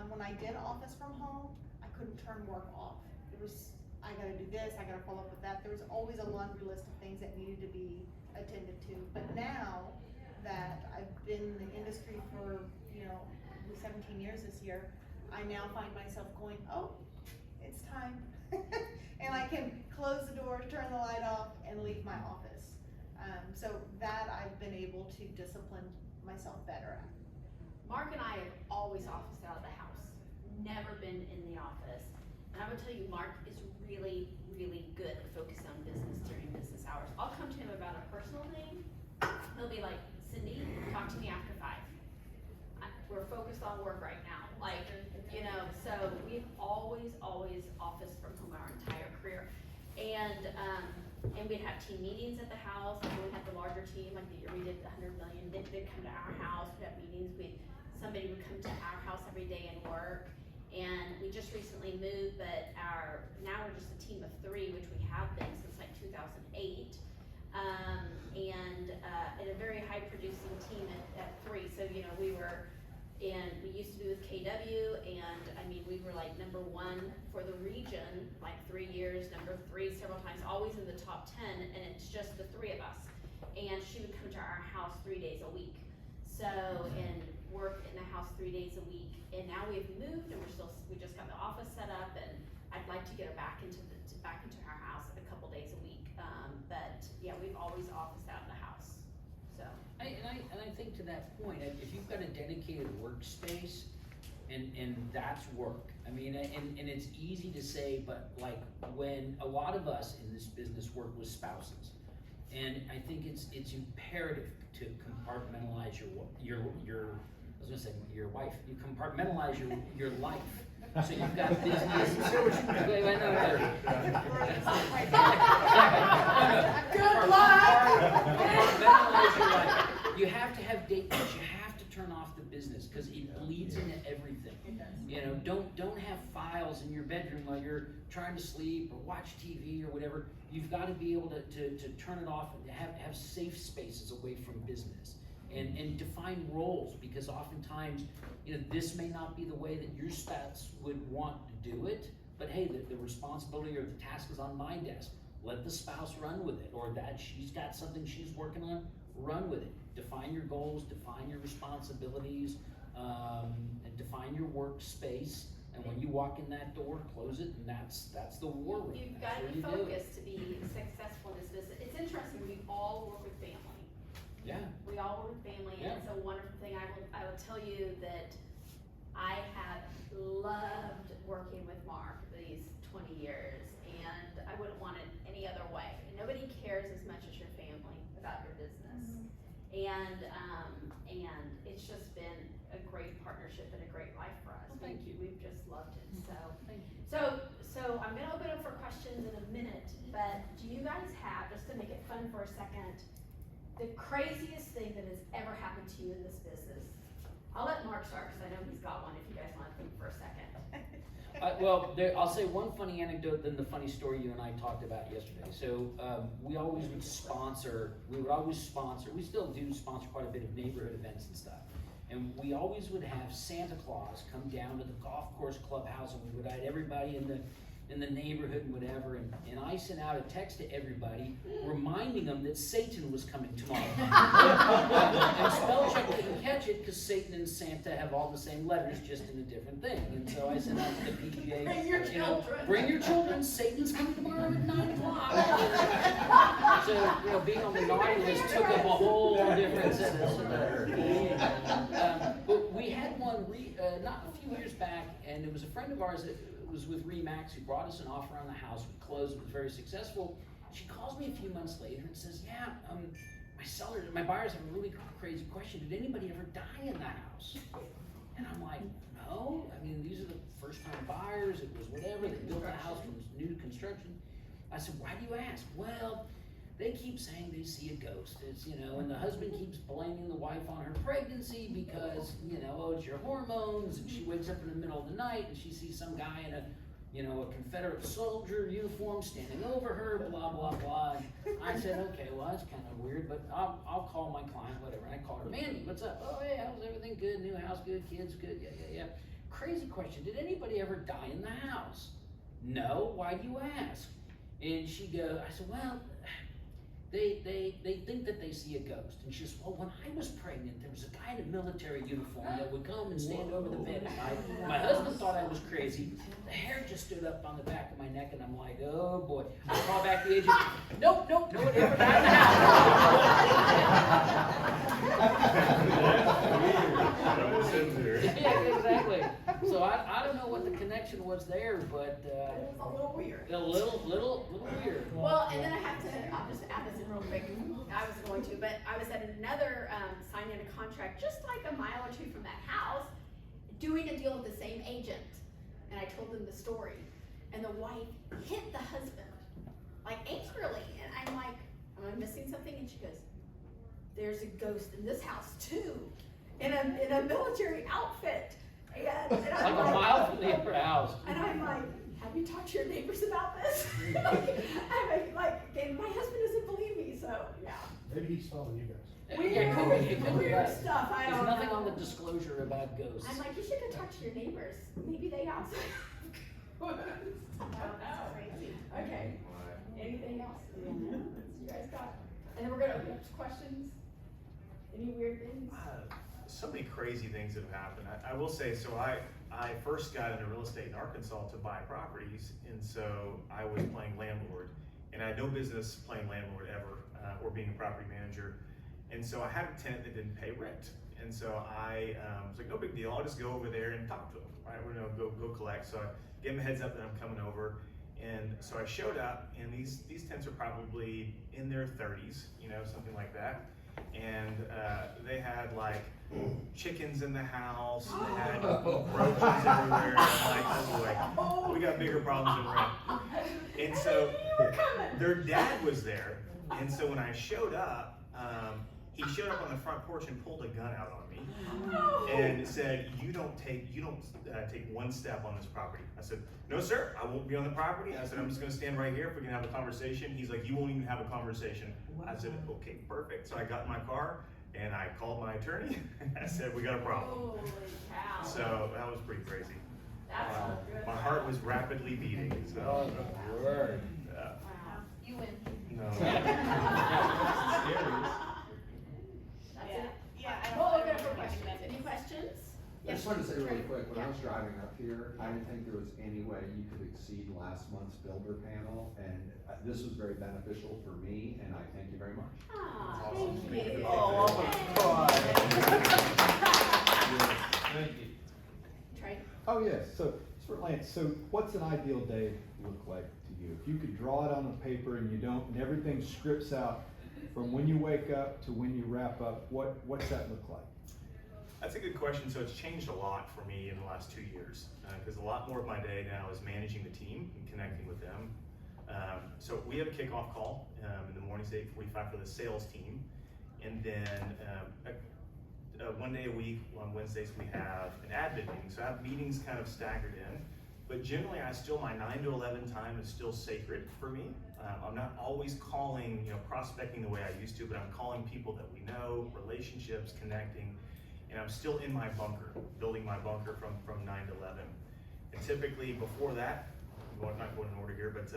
when I did office from home, I couldn't turn work off. It was, I gotta do this, I gotta follow up with that. There was always a laundry list of things that needed to be attended to. But now that I've been in the industry for, you know, 17 years this year, I now find myself going, oh, it's time. And I can close the door, turn the light off, and leave my office. So that I've been able to discipline myself better at. Mark and I have always officed out of the house, never been in the office. And I would tell you, Mark is really, really good at focusing on business during business hours. I'll come to him about a personal thing. He'll be like, Cindy, talk to me after 5. We're focused on work right now. Like, you know, so we've always officed from home our entire career. And we'd have team meetings at the house. When we had the larger team, like the year we did the 100 million, they'd come to our house, we'd have meetings. Somebody would come to our house every day and work. And we just recently moved, but now we're just a team of 3, which we have been since like 2008. And a very high producing team at 3. So, you know, we used to be with KW, and I mean, we were like number 1 for the region, like 3 years, number 3 several times, always in the top 10, and it's just the 3 of us. And she would come to our house 3 days a week. So, and work in the house 3 days a week. And now we've moved, and we just got the office set up, and I'd like to get her back into our house a couple days a week. But yeah, we've always officed out of the house, so. And I think to that point, if you've got a dedicated workspace, and that's work. I mean, and it's easy to say, but like when a lot of us in this business work with spouses, and I think it's imperative to compartmentalize your I was gonna say your wife. You compartmentalize your life. So you've got business. Wait, Good luck. Compartmentalize your life. You have to have date nights. You have to turn off the business because it bleeds into everything. You know, don't have files in your bedroom while you're trying to sleep or watch TV or whatever. You've got to be able to turn it off and have safe spaces away from business. And define roles, because oftentimes, you know, this may not be the way that your spouse would want to do it, but hey, the responsibility or the task is on my desk. Let the spouse run with it, or that she's got something she's working on, run with it. Define your goals, define your responsibilities, and define your workspace. And when you walk in that door, close it, and that's the war room. You've That's got where to be you do it. focused to be successful in this business. It's interesting, we all work with family. Yeah. We all work with family, and it's a wonderful thing. I will tell you that I have loved working with Mark these 20 years, and I wouldn't want it any other way. And nobody cares as much as your family about your business. And it's just been a great partnership and a great life for us. Well, thank you. We've just loved it. Thank you. So I'm gonna open up for questions in a minute, but do you guys have, just to make it fun for a second, the craziest thing that has ever happened to you in this business? I'll let Mark start, because I know he's got one, if you guys wanna think for a second. Well, I'll say one funny anecdote, then the funny story you and I talked about yesterday. So we would always sponsor, we still do sponsor quite a bit of neighborhood events and stuff. And we always would have Santa Claus come down to the golf course clubhouse, and we would invite everybody in the neighborhood and whatever. And I sent out a text to everybody reminding them that Satan was coming tomorrow. And spell check didn't catch it because Satan and Santa have all the same letters, just in a different thing. And so I sent out to the PGA, Bring your children. Bring your children. Satan's coming tomorrow at 9 o'clock. So being on the naughty list took up a whole different set of. But we had one not a few years back, and it was a friend of ours that was with Remax who brought us an offer on the house. We closed, it was very successful. She calls me a few months later and says, yeah, my buyers have a really crazy question. Did anybody ever die in the house? And I'm like, no, I mean, these are the first time buyers, it was whatever, they built the house from new construction. I said, why do you ask? Well, they keep saying they see a ghost. It's, and the husband keeps blaming the wife on her pregnancy because, oh, it's your hormones, and she wakes up in the middle of the night and she sees some guy in a Confederate soldier uniform standing over her, blah, blah, blah. And I said, okay, well, that's kind of weird, but I'll call my client, whatever. And I called her, Mandy, what's up? Oh, hey, how's everything? Good, new house, good, kids, good, yeah. Crazy question, did anybody ever die in the house? No, why do you ask? And she goes, I said, well, they think that they see a ghost. And she says, well, when I was pregnant, there was a guy in a military uniform that would come and stand over the bed at night. My husband thought I was crazy. The hair just stood up on the back of my neck, and I'm like, oh boy. I call back the agent. Nope, nobody ever died in the house. Yeah, exactly. So I don't know what the connection was there, but It was a little weird. a little weird. Well, and then I'll just add this in real quick. I was going to, but I was at another signing a contract just like a mile or two from that house, doing a deal with the same agent. And I told them the story. And the wife hit the husband, like angrily. And I'm like, am I missing something? And she goes, there's a ghost in this house too, in a military outfit. And Like I'm a mile from the upper house. And I'm like, have you talked to your neighbors about this? And my husband doesn't believe me, so yeah. Maybe he's following you guys. Weird stuff, I don't know. There's nothing on the disclosure about ghosts. I'm like, you should go talk to your neighbors. Maybe they also. That's crazy. Okay. Anything else? You guys got? And then we're gonna open up to questions. Any weird things? So many crazy things that have happened. I will say, so I first got into real estate in Arkansas to buy properties, and so I was playing landlord, and I had no business playing landlord ever, or being a property manager. And so I had a tenant that didn't pay rent. And so I was like, no big deal, I'll just go over there and talk to him, right? We're gonna go collect. So I gave him a heads up that I'm coming over. And so I showed up, and these tenants are probably in their 30s, you know, something like that. And they had like chickens in the house, they had roaches everywhere. I'm like, oh boy, we got bigger problems than rent. And so their dad was there, and so when I showed up, he showed up on the front porch and pulled a gun out on me and said, you don't take one step on this property. I said, no sir, I won't be on the property. I said, I'm just gonna stand right here if we can have a conversation. He's like, you won't even have a conversation. I said, okay, perfect. So I got in my car and I called my attorney. I said, we got a problem. Holy cow. So that was pretty crazy. That's not good. My heart was rapidly beating, so. Oh, my word. Wow. You win. No. That's it? Yeah, I don't. Well, we're I gonna don't for know questions. what Any questions? I just wanted to say really quick, when I was driving up here, I didn't think there was any way you could exceed last month's builder panel, and this was very beneficial for me, and I thank you very much. Ah, Awesome. thank you. Oh, I'm gonna cry. Thank you. Trey? Oh, yes, so, Lance, so what's an ideal day look like to you? If you could draw it on the paper and you don't, and everything scripts out from when you wake up to when you wrap up, what's that look like? That's a good question. So it's changed a lot for me in the last 2 years, because a lot more of my day now is managing the team and connecting with them. So we have a kickoff call in the mornings at 8:45 for the sales team, and then one day a week on Wednesdays we have an admin meeting. So I have meetings kind of staggered in, but generally my 9 to 11 time is still sacred for me. I'm not always calling, prospecting the way I used to, but I'm calling people that we know, relationships, connecting. And I'm still in my bunker, building my bunker from 9 to 11. And typically before that, I'm not going in order here, but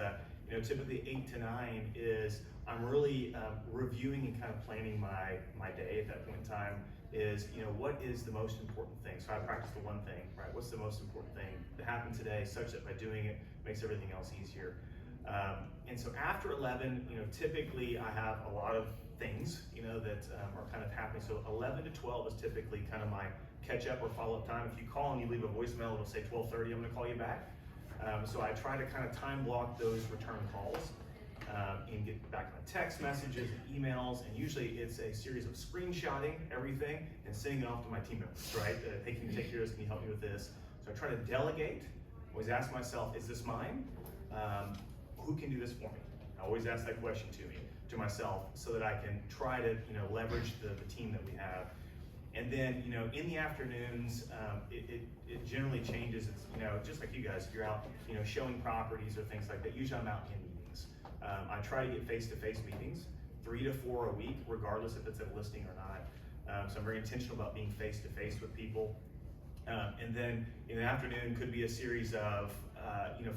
typically 8 to 9 is I'm really reviewing and kind of planning my day at that point in time is, what is the most important thing? So I practice the one thing, right? What's the most important thing to happen today such that by doing it makes everything else easier? And so after 11, typically I have a lot of things, that are kind of happening. So 11 to 12 is typically kind of my catch up or follow up time. If you call and you leave a voicemail, it'll say 12:30, I'm gonna call you back. So I try to kind of time block those return calls and get back my text messages and emails. And usually it's a series of screenshotting everything and sending it off to my team members, right? Hey, can you take care of this? Can you help me with this? So I try to delegate. Always ask myself, is this mine? Who can do this for me? I always ask that question to myself, so that I can try to leverage the team that we have. And then in the afternoons, it generally changes. It's just like you guys, if you're out showing properties or things like that, usually I'm out in meetings. I try to get face-to-face meetings, 3 to 4 a week, regardless if it's a listing or not. So I'm very intentional about being face-to-face with people. And then in the afternoon could be a series of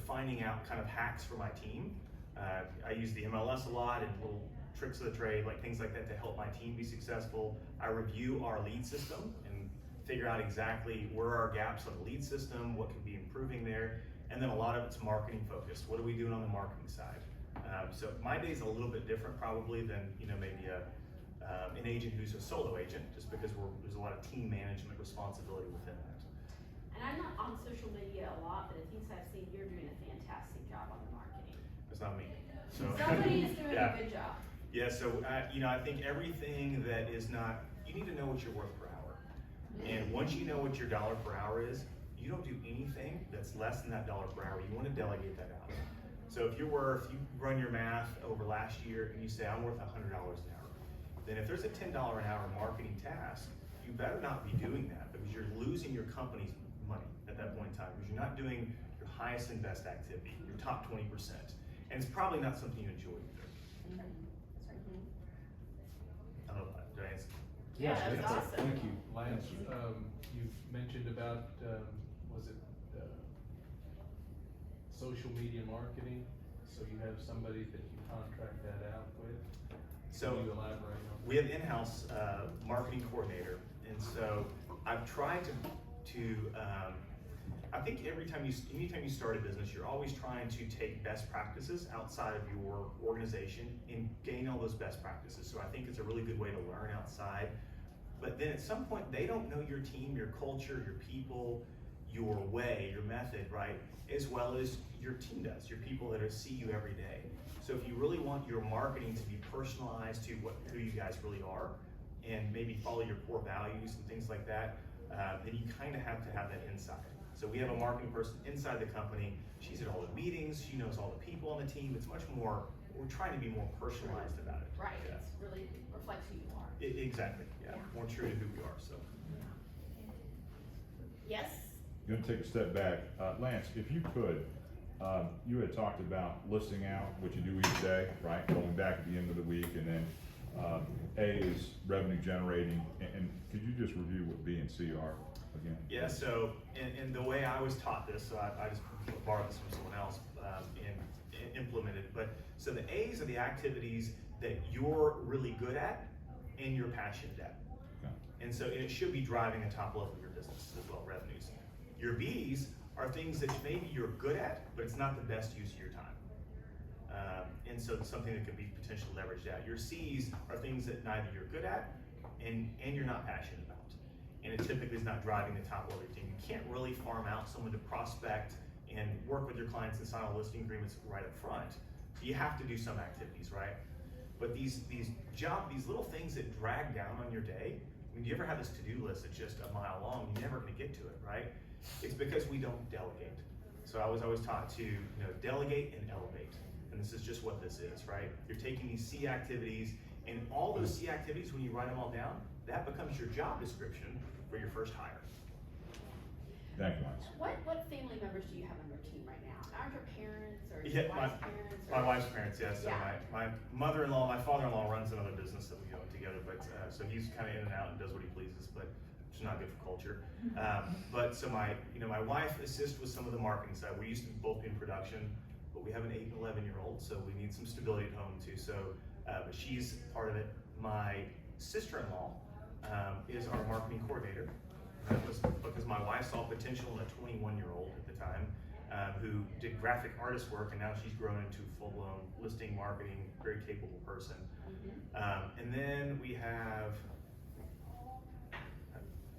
finding out kind of hacks for my team. I use the MLS a lot and little tricks of the trade, like things like that, to help my team be successful. I review our lead system and figure out exactly where are our gaps on the lead system, what can be improving there, and then a lot of it's marketing focused. What are we doing on the marketing side? So my day's a little bit different probably than maybe an agent who's a solo agent, just because there's a lot of team management responsibility within that. And I'm not on social media a lot, but the things I've seen, you're doing a fantastic job on the marketing. It's not me. So Somebody is doing yeah. a good job. Yeah, so I think everything that is not, you need to know what you're worth per hour. And once you know what your dollar per hour is, you don't do anything that's less than that dollar per hour. You want to delegate that out. So if you run your math over last year and you say, I'm worth $100 an hour, then if there's a $10 an hour marketing task, you better not be doing that, because you're losing your company's money at that point in time, because you're not doing your highest and best activity, your top 20%. And it's probably not something you enjoy either. I don't know, did I answer? Yeah, that's awesome. Thank you. Lance, you mentioned about, was it, social media marketing? So you have somebody that you contract that out with? So Can you elaborate on that? we have in-house marketing coordinator, and so I've tried to I think anytime you start a business, you're always trying to take best practices outside of your organization and gain all those best practices. So I think it's a really good way to learn outside. But then at some point, they don't know your team, your culture, your people, your way, your method, right? As well as your team does, your people that see you every day. So if you really want your marketing to be personalized to who you guys really are, and maybe follow your core values and things like that, then you kind of have to have that inside. So we have a marketing person inside the company. She's at all the meetings. She knows all the people on the team. It's much more, we're trying to be more personalized about it. Right, Yeah. it's really reflects who you are. Exactly, yeah. More true to who we are, so. Yes? Gonna take a step back. Lance, if you could, you had talked about listing out what you do each day, right? Going back at the end of the week, and then A is revenue generating, and could you just review what B and C are again? Yeah, so, and the way I was taught this, so I just borrowed this from someone else and implemented, but, so the A's are the activities that you're really good at and you're passionate at. Okay. And so it should be driving the top level of your business as well, revenues. Your B's are things that maybe you're good at, but it's not the best use of your time. And so it's something that could be potentially leveraged out. Your C's are things that neither you're good at and you're not passionate about. And it typically is not driving the top level of your team. You can't really farm out someone to prospect and work with your clients and sign all listing agreements right up front. So you have to do some activities, right? But these little things that drag down on your day, when you ever have this to-do list that's just a mile long, you're never gonna get to it, right? It's because we don't delegate. So I was always taught to, delegate and elevate. And this is just what this is, right? You're taking these C activities, and all those C activities, when you write them all down, that becomes your job description for your first hire. Thank you, Lance. What family members do you have on your team right now? Aren't your parents or Yeah, your wife's parents? My wife's parents, yeah. So Yeah. my mother-in-law, my father-in-law runs another business that we own together, but so he's kind of in and out and does what he pleases, but it's not good for culture. But so my wife assists with some of the marketing side. We used to both be in production, but we have an 8 and 11-year-old, so we need some stability at home too. So, but she's part of it. My sister-in-law is our marketing coordinator. That was because my wife saw potential in a 21-year-old at the time who did graphic artist work, and now she's grown into full-blown listing marketing, very capable person. And then we have, I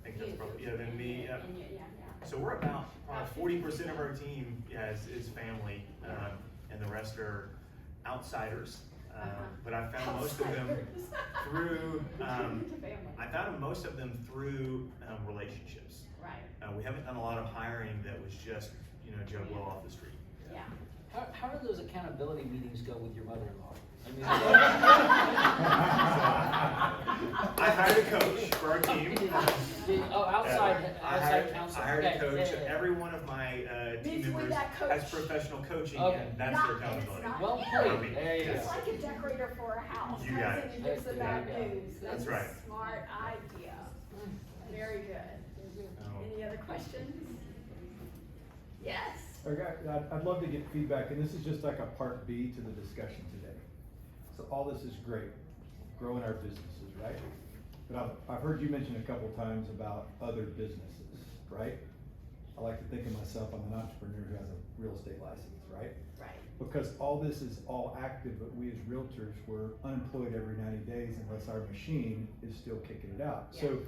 think that's probably, then me. Yeah. So we're about 40% of our team is family, and the rest are outsiders. But I found most of them through relationships. Right. We haven't done a lot of hiring that was just Joe Blow off the street. Yeah. How do those accountability meetings go with your mother-in-law? I hired a coach for our team. Outside counsel. I hired a coach. Yeah. Every one of my team Meets with members that coach. has professional coaching, Okay. and that's their accountability. Well For played. me. There you go. It's like a decorator for a house. You got Comes it. in and gives the bad There you go. news. That's right. A smart idea. Very good. Any other questions? Yes. Okay, I'd love to get feedback, and this is just like a part B to the discussion today. So all this is great, growing our businesses, right? But I've heard you mention a couple times about other businesses, right? I like to think of myself, I'm an entrepreneur who has a real estate license, right? Right. Because all this is all active, but we as realtors, we're unemployed every 90 days unless our machine is still kicking it out. Yeah. So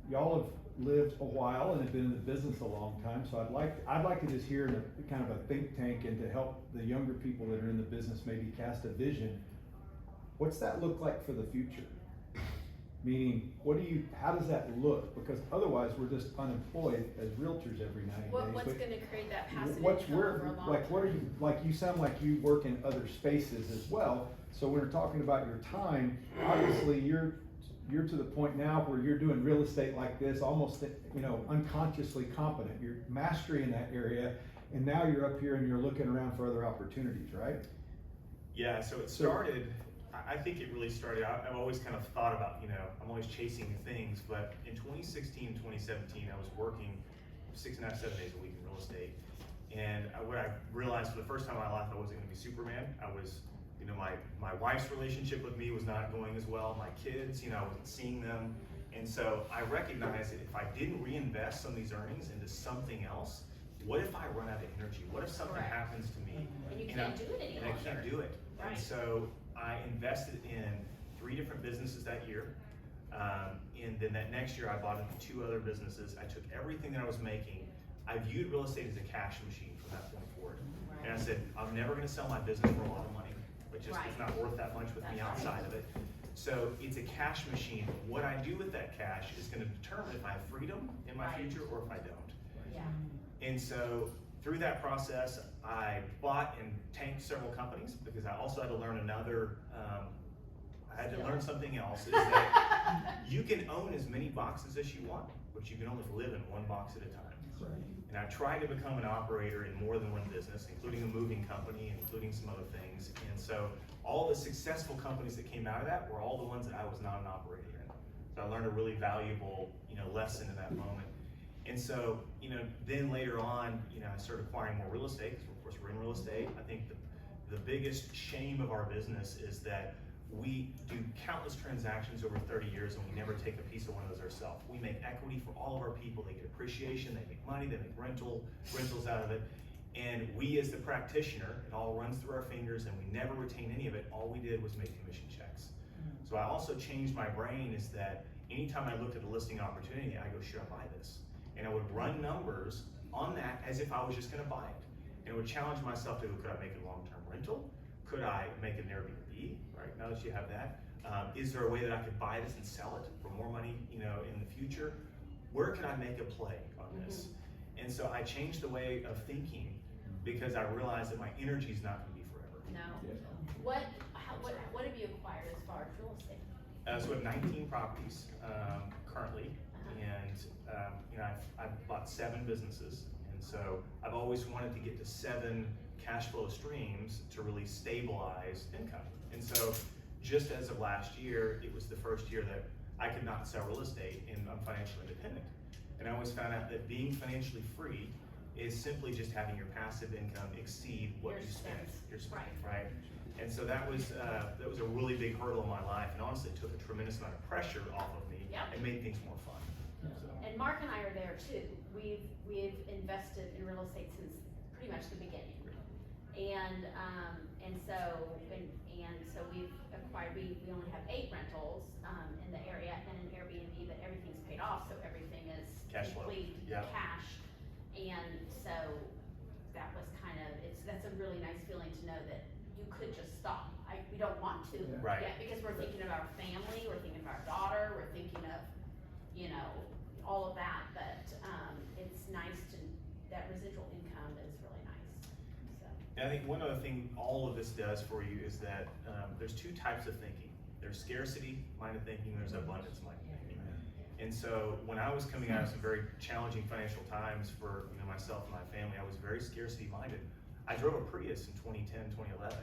y'all have lived a while and have been in the business a long time, so I'd like to just hear in a kind of a think tank and to help the younger people that are in the business maybe cast a vision. What's that look like for the future? Meaning, how does that look? Because otherwise, we're just unemployed as realtors every 90 days. What's But gonna create that passive what's income where, over a long like, what are time? you, like, you sound like you work in other spaces as well. So when we're talking about your time, obviously you're to the point now where you're doing real estate like this, almost, unconsciously competent. You're mastery in that area, and now you're up here and you're looking around for other opportunities, right? Yeah, so it started, I think it really started, I've always kind of thought about, I'm always chasing things, but in 2016, 2017, I was working 6.5, 7 days a week in real estate. And what I realized for the first time in my life, I wasn't gonna be Superman. I was, my wife's relationship with me was not going as well. My kids, I wasn't seeing them. And so I recognized that if I didn't reinvest some of these earnings into something else, what if I run out of energy? What if something Correct. happens to me? And you I- can't do it any And I can't longer. do it. Right. And so I invested in 3 different businesses that year. And then that next year I bought into 2 other businesses. I took everything that I was making. I viewed real estate as a cash machine from that point forward. And I said, I'm never gonna sell my business for a lot of money. It's just, it's not worth that much with me That's right. outside of it. So it's a cash machine. What I do with that cash is gonna determine if I have freedom in my Right. future or if I don't. Yeah. And so through that process, I bought and tanked several companies because I also had to learn I had to learn something else, is that you can own as many boxes as you want, but you can only live in one box at a time. And I tried to become an operator in more than one business, including a moving company, and including some other things. And so all the successful companies that came out of that were all the ones that I was not an operator in. So I learned a really valuable, lesson in that moment. And so, then later on, I started acquiring more real estate, because of course we're in real estate. I think the biggest shame of our business is that we do countless transactions over 30 years and we never take a piece of one of those ourselves. We make equity for all of our people. They get appreciation, they make money, they make rentals out of it. And we as the practitioner, it all runs through our fingers and we never retain any of it. All we did was make commission checks. So I also changed my brain, is that anytime I looked at a listing opportunity, I go, should I buy this? And I would run numbers on that as if I was just gonna buy it. And I would challenge myself to go, could I make a long-term rental? Could I make an Airbnb, right? Now that you have that, is there a way that I could buy this and sell it for more money, in the future? Where can I make a play on this? And so I changed the way of thinking because I realized that my energy is not gonna be forever. No. What have you acquired as far as real estate? So we have 19 properties currently, and I've bought 7 businesses, and so I've always wanted to get to 7 cash flow streams to really stabilize income. And so just as of last year, it was the first year that I could not sell real estate and I'm financially independent. And I always found out that being financially free is simply just having your passive income exceed what you spend. Your spend, right? And so that was a really big hurdle in my life, and honestly it took a tremendous amount of pressure off of me and made things more fun. So. And Mark and I are there too. We've invested in real estate since pretty much the beginning. And so we've acquired, we only have 8 rentals in the area and an Airbnb, but everything's paid off, so everything is Cash flow. complete cash. And so that was that's a really nice feeling to know that you could just stop. We don't want to Right. yet, because we're thinking of our family, we're thinking of our daughter, we're thinking of, all of that, but it's nice that residual income is really nice, so. And I think one other thing all of this does for you is that there's 2 types of thinking. There's scarcity-minded thinking, there's abundance-minded thinking. And so when I was coming out of some very challenging financial times for myself and my family, I was very scarcity-minded. I drove a Prius in 2010, 2011,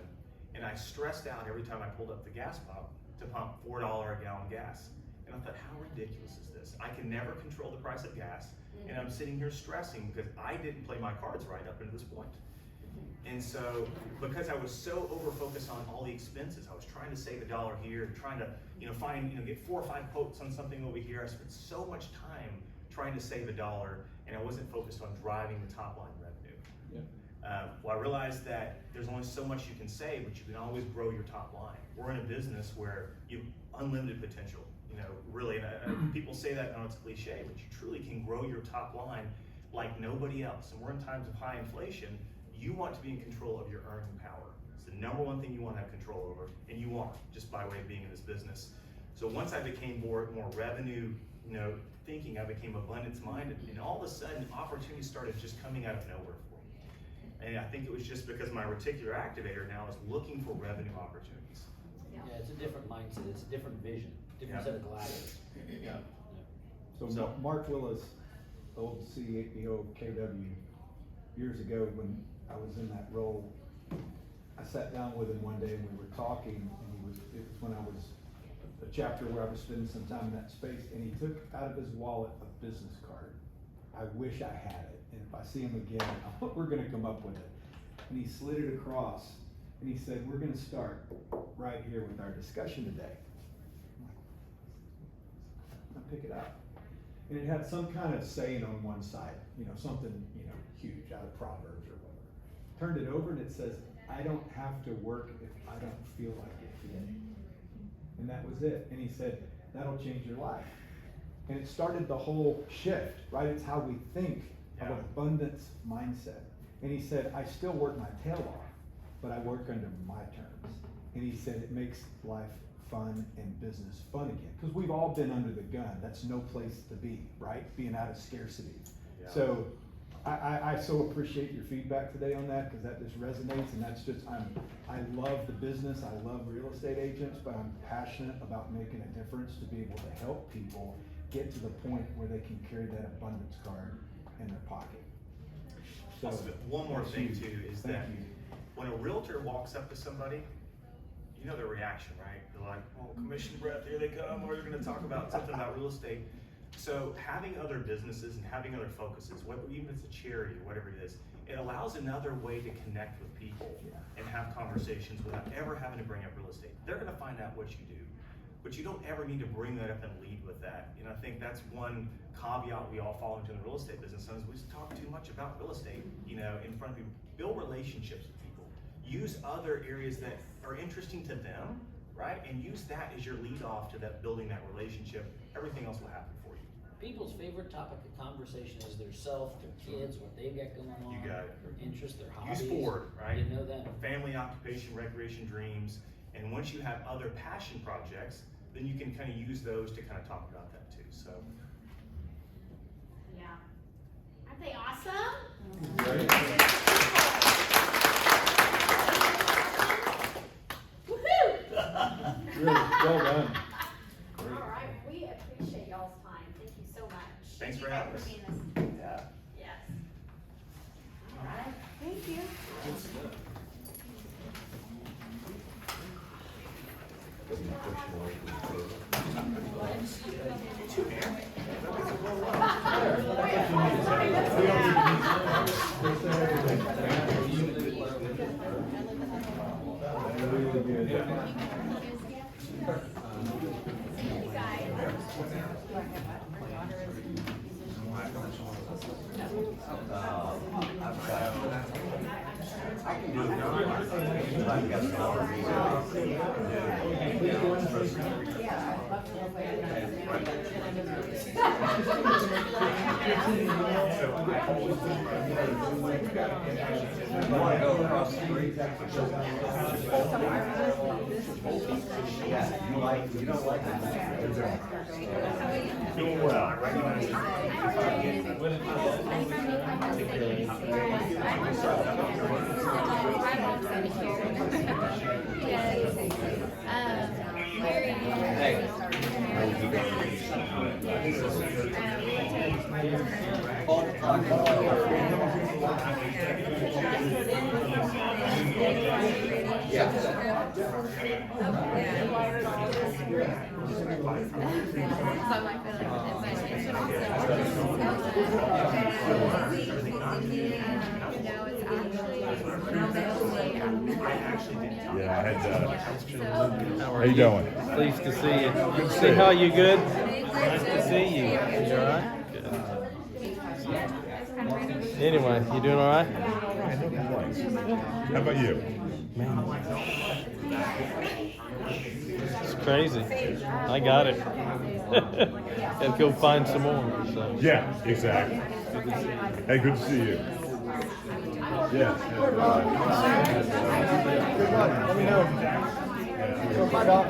and I stressed out every time I pulled up the gas pump to pump $4 a gallon gas. And I thought, how ridiculous is this? I can never control the price of gas, and I'm sitting here stressing because I didn't play my cards right up until this point. And so, because I was so over-focused on all the expenses, I was trying to save $1 here, trying to, get 4 or 5 quotes on something over here. I spent so much time trying to save $1, and I wasn't focused on driving the top line revenue. Well, I realized that there's only so much you can save, but you can always grow your top line. We're in a business where you have unlimited potential, really. And people say that, it's a cliche, but you truly can grow your top line like nobody else. And we're in times of high inflation. You want to be in control of your earning power. It's the #1 thing you want to have control over, and you are, just by way of being in this business. So once I became more revenue, thinking, I became abundance-minded, and all of a sudden, opportunities started just coming out of nowhere for me. And I think it was just because my reticular activator now is looking for revenue opportunities. Yeah, it's a different mindset, it's a different vision, different set of glasses. Yeah. So Mark Willis, old CEO of KW, years ago when I was in that role, I sat down with him one day and we were talking, and it was when I was a chapter where I was spending some time in that space, and he took out of his wallet a business card. I wish I had it, and if I see him again, we're gonna come up with it. And he slid it across, and he said, we're gonna start right here with our discussion today. I pick it up. and it had some kind of saying on one side, something, huge out of Proverbs or whatever. Turned it over and it says, I don't have to work if I don't feel like it today. And that was it. And he said, that'll change your life. And it started the whole shift, right? It's how we think of abundance mindset. And he said, I still work my tail off, but I work under my terms. And he said, it makes life fun and business fun again. Because we've all been under the gun. That's no place to be, right? Being out of scarcity. Yeah. So I so appreciate your feedback today on that, because that just resonates, and that's just, I love the business, I love real estate agents, but I'm passionate about making a difference to be able to help people get to the point where they can carry that abundance card in their pocket. So, one more thing huge. too is Thank that you. when a realtor walks up to somebody, you know their reaction, right? They're like, oh, commission breath, here they come, or they're gonna talk about something about real estate. So having other businesses and having other focuses, even if it's a charity or whatever it is, it allows another way to connect with people and have conversations without ever having to bring up real estate. They're gonna find out what you do, but you don't ever need to bring that up and lead with that. I think that's one caveat we all fall into in the real estate business. Sometimes we just talk too much about real estate, in front of people. Build relationships with people. Use other areas that are interesting to them, right? And use that as your lead off to that building that relationship. Everything else will happen for you. People's favorite topic of conversation is their self, their kids, what they've got going on. You got it. Their interests, their hobbies. Use Ford, right? You know that. Family, occupation, recreation, dreams. And once you have other passion projects, then you can kind of use those to kind of talk about that too. So. Yeah. Aren't they awesome? Great. Woohoo! Really, well done. All right, we appreciate y'all's time. Thank you so much. Thanks for having us. being this. Yeah. Yes. All right, thank you. Really good. You guys. You don't like Doing well. Yeah, I had, how you doing? Pleased to see you. Good to see how you good? Nice to see you. You all right? Good. Anyway, you doing all right? How about you? It's crazy. I got it. Gotta go find some more. So. Yeah, exactly. Hey, good to see you. Yeah. Good luck. Let me know. Bye, Doc.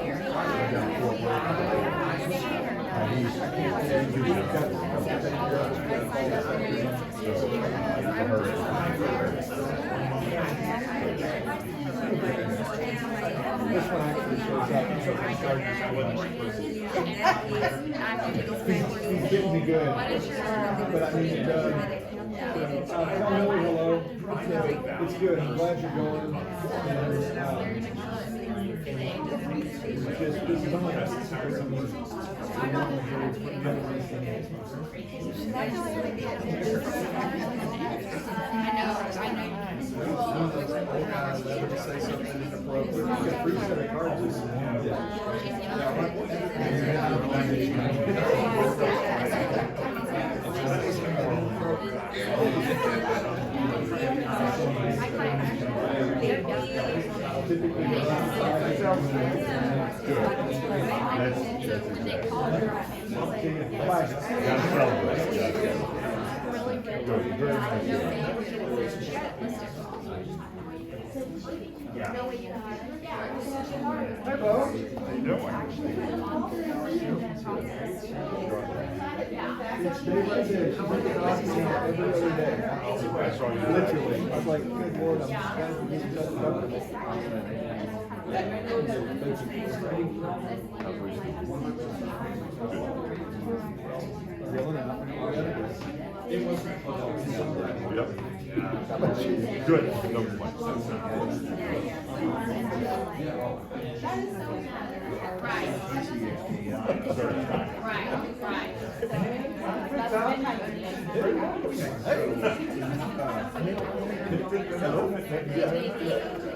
This one actually shows up. He's getting me good. But I mean, hello. It's good. I'm glad you're going. This is only That's when they exactly call right. your family. Gotta celebrate, yeah. Really good. Good, very nice. No favorites. She had it listed. Yeah. No way you can. How you doing? It's day by day, she went to the office every other day. I saw you. Literally, I was like, good Lord, I'm glad to get deductible. Grilling out. Yep. Good, no complaints. Right. Right.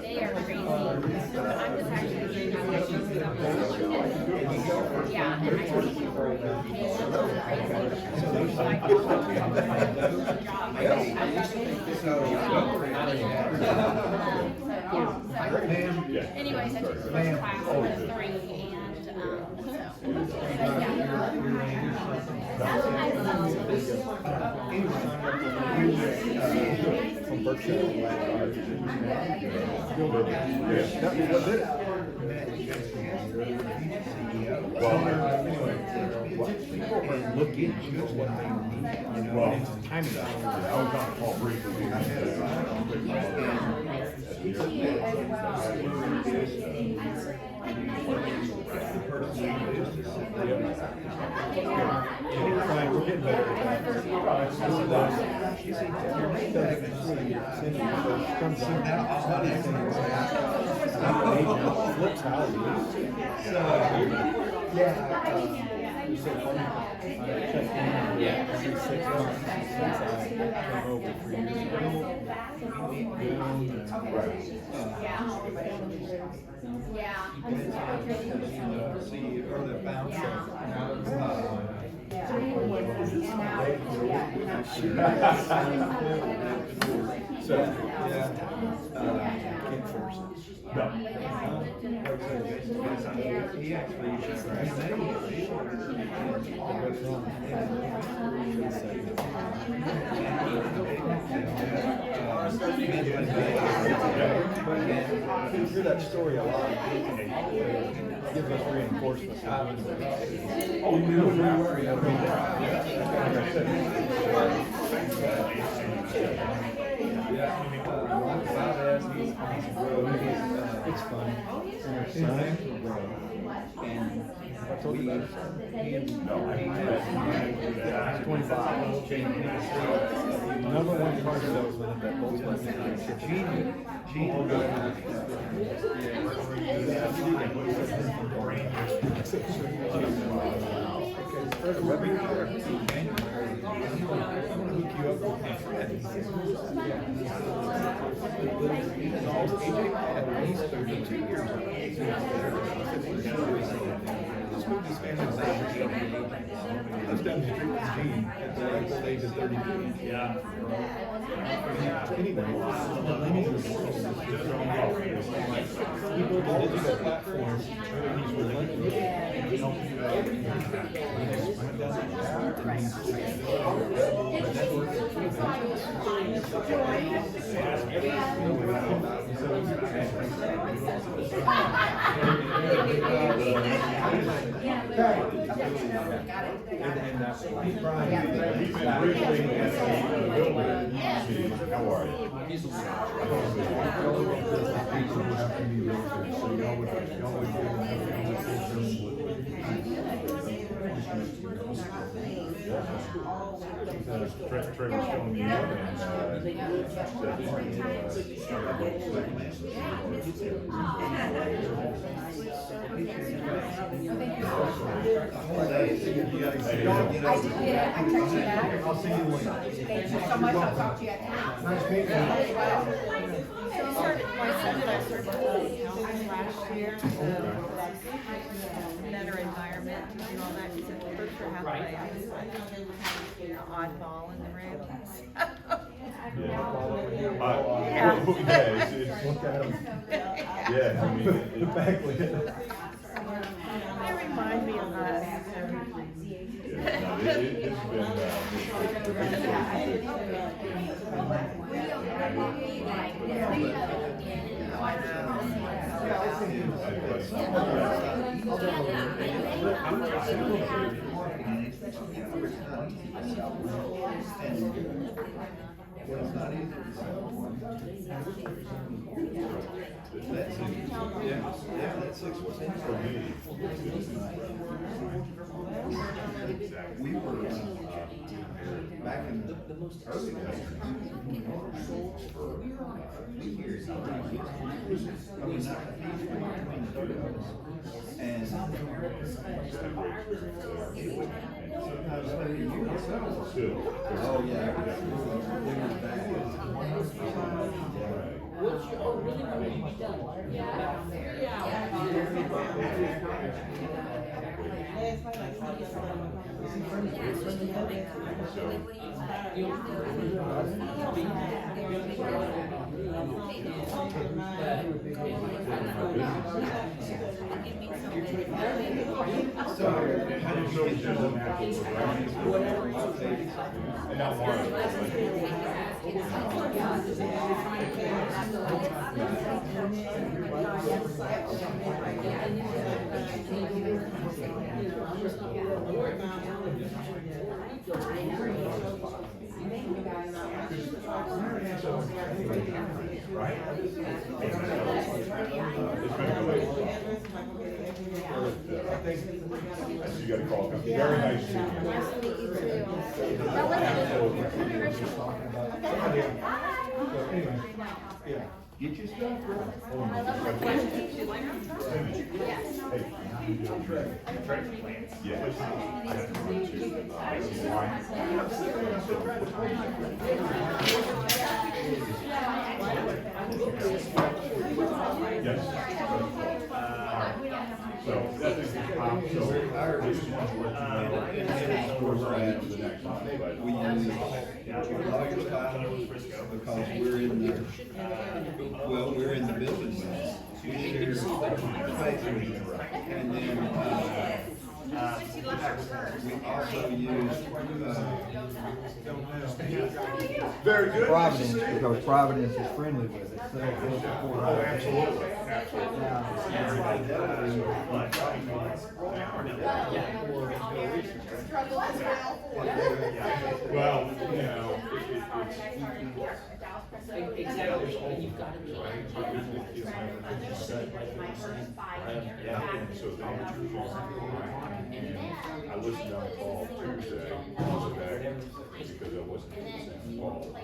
They are crazy. I was actually doing my wishes stuff. Yeah, and I told you, anyways, I took the first class of 3 and, From Berkshire. Well, People are looking at what they need, you know, and it's time I was on a call briefly. Fine, we're getting better at that. Cindy, comes in now, flips houses. Yeah. Every 6 months since I came over 3 years ago. See, or the bounce. So, yeah, Kent first. No. He actually should You hear that story a lot. Gives us reinforcement. Oh, you know, It's fun. And our son, and I told you about it. He's 25. Number one car salesman at that Volkswagen. He's 32 years old. This moved his family to I was down the street with Gene at the age of 32. Yeah. Anyway, the ladies are he built a digital platform and he's relentless. How are you? Trevor's filling me in, I'll see you later. Thank you so much, I'll talk to you at Nice meeting you. My son and I started houses last year, better environment and all that, because at the Berkshire Hathaway, I was the oddball in the room. Yeah, I mean, They remind me of us. Well, it's not easy to sell one. That's, yeah, that's 6%. We were, back in the early days, for years, coming out and sometimes every year or so. Oh, yeah. What's your, oh, really, when will you be done? So, how did you get your loan apples around? And now Right? You got a call coming. Very nice to meet you. yeah. Get your stuff, bro. Yes. I have to run to, yes. So, that is the top, so, I just want to let you know, where we're at for the next month, but. We use August Island because we're in the, well, we're in the building business. We share space with each other. And then, we also use, Very good. Providence, because Providence is friendly with it, so. Oh, absolutely, absolutely. Struggle as well. Well, you know, Exactly, and you've got to be. yeah, so they introduced I listened on the call Tuesday, because I wasn't in the same call.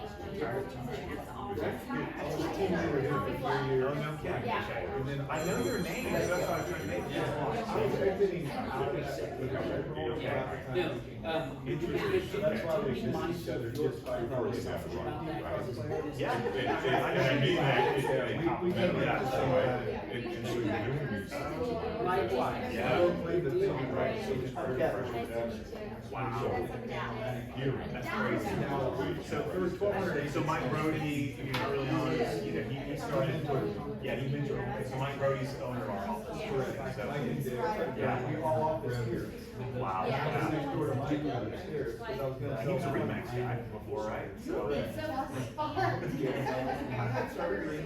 I know your name, so that's why I'm trying to make it. That's why they said they're just about Yeah. And I mean that, and so you're doing these. Likewise. Wow. Hearing. That's crazy. So there was 1,200 days. So Mike Brody, you know, early on, he started. Yeah, he mentored. So Mike Brody's the owner of our office. Correct. So, yeah. We all office here. Wow. Next door to Mike upstairs, 'cause I was gonna He was a Remax guy before, right? So. It's so much fun.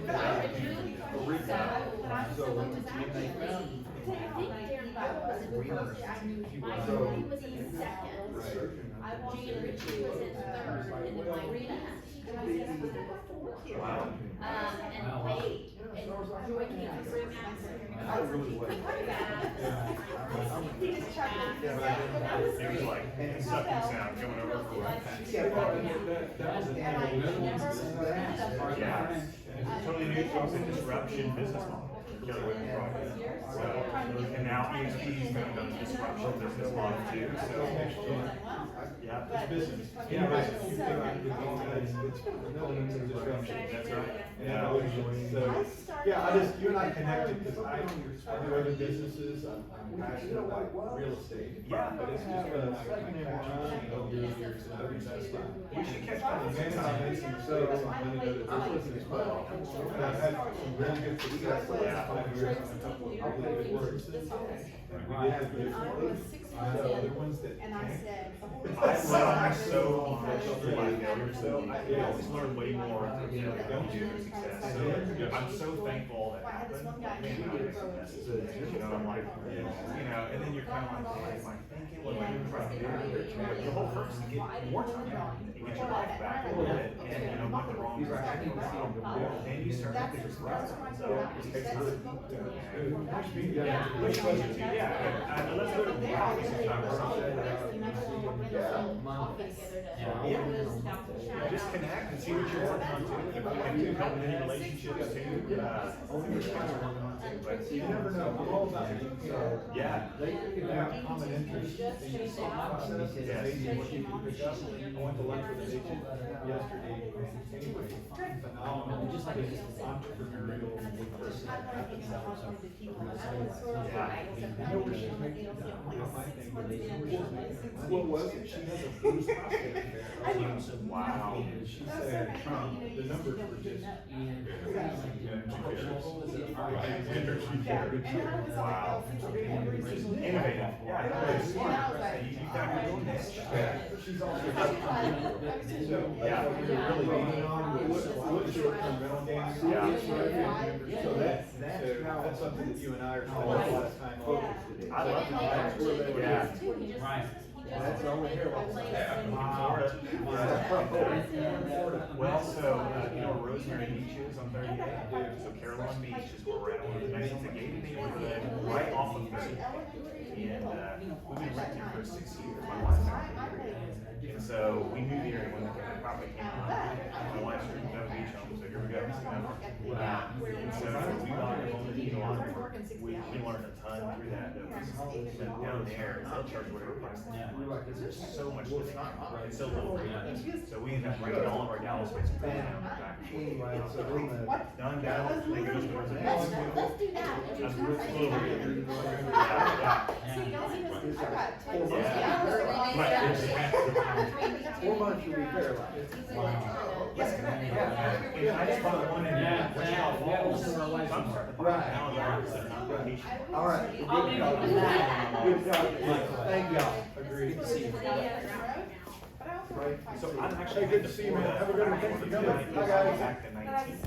But I was really proud. When I was still with Zach, I think Darren Bible was in the first, I knew Mike Brody was in the second. Gene Ritchie was in third, and then Mike Rena. Wow. And Wade, and Joy came to Remax. I really was. He just tried to. It was like sucking sound coming over for it. Yeah. Totally new, it was a disruption business model. Kelly Whitman brought it. So, and now EXP's moved on a disruption business model too, so. Yeah. It's business. Yeah, right. That's right. Yeah, so, yeah, I just, you and I connected, because I do other businesses, I'm passionate about real estate. Yeah. But it's just, second name Ron, and over years, and other stuff. We should catch up And with then I made some mistakes, I'm gonna go to business as well. And I've had some really good success the last 5 years on a couple of public businesses. And we did have good ones, other ones that And I tanked. said, learned so much through my failure, so I always learn way more through failure than you do through success. So I'm so thankful that happened. Man, I'm gonna success. You know, I'm like, you know, and then you're kind of like, what am I thinking? What am I doing right there? The whole purpose is to get more time and get your life back a little bit, and you know, what the wrong is. Then you start to figure stuff out. So it takes time. Yeah, let's go to the coffee yeah, just connect and see what you're working on too. If you can help in any relationships too, only what you're working on too. But You never know, I'm all about it, so. yeah. They can have common interest in the same process, and maybe what you can pick up. I went to lunch with an agent yesterday, anyway, phenomenal, just like entrepreneurial person. What was it? She has a boost prospect there. Wow. And she said, the numbers were just. Wow. Innovative. Yeah, you found your own niche. She's also. Yeah. You're really leaning on what short-term rental games. Yeah. So that's something that you and I are spending a lot of time on. I love That's where they were. Yeah. Right. That's the only hair. Well, so, you know where Rosemary Beach is on 38? So Carolina Beach is where we're at. We're in a nice, it's a gated neighborhood, right off of 38. And, we've been renting here for 6 years. My wife and I have been here. And so we knew the area when the property came on. My wife's from no beach home, so here we go. And so we bought a home in we learned a ton through that. But down there, they'll charge whatever price they want. Because there's so much, it's not, it's so little. So we ended up renting all of our Dallas space down back. Done Dallas, they go to the next. Let's do that. That's really cool. Yeah. See, y'all see this, I got 10 4 months you'll be paralyzed. Yeah, I just bought one in Wichita Falls. So I'm starting to buy now yards that are not vacation. All right. I'll leave it with that. Good job. Thank y'all. Agreed. But I also. So I'm actually. Hey, good to see you, man. Have a good one. Thanks for coming. Bye, guys. Back to 19.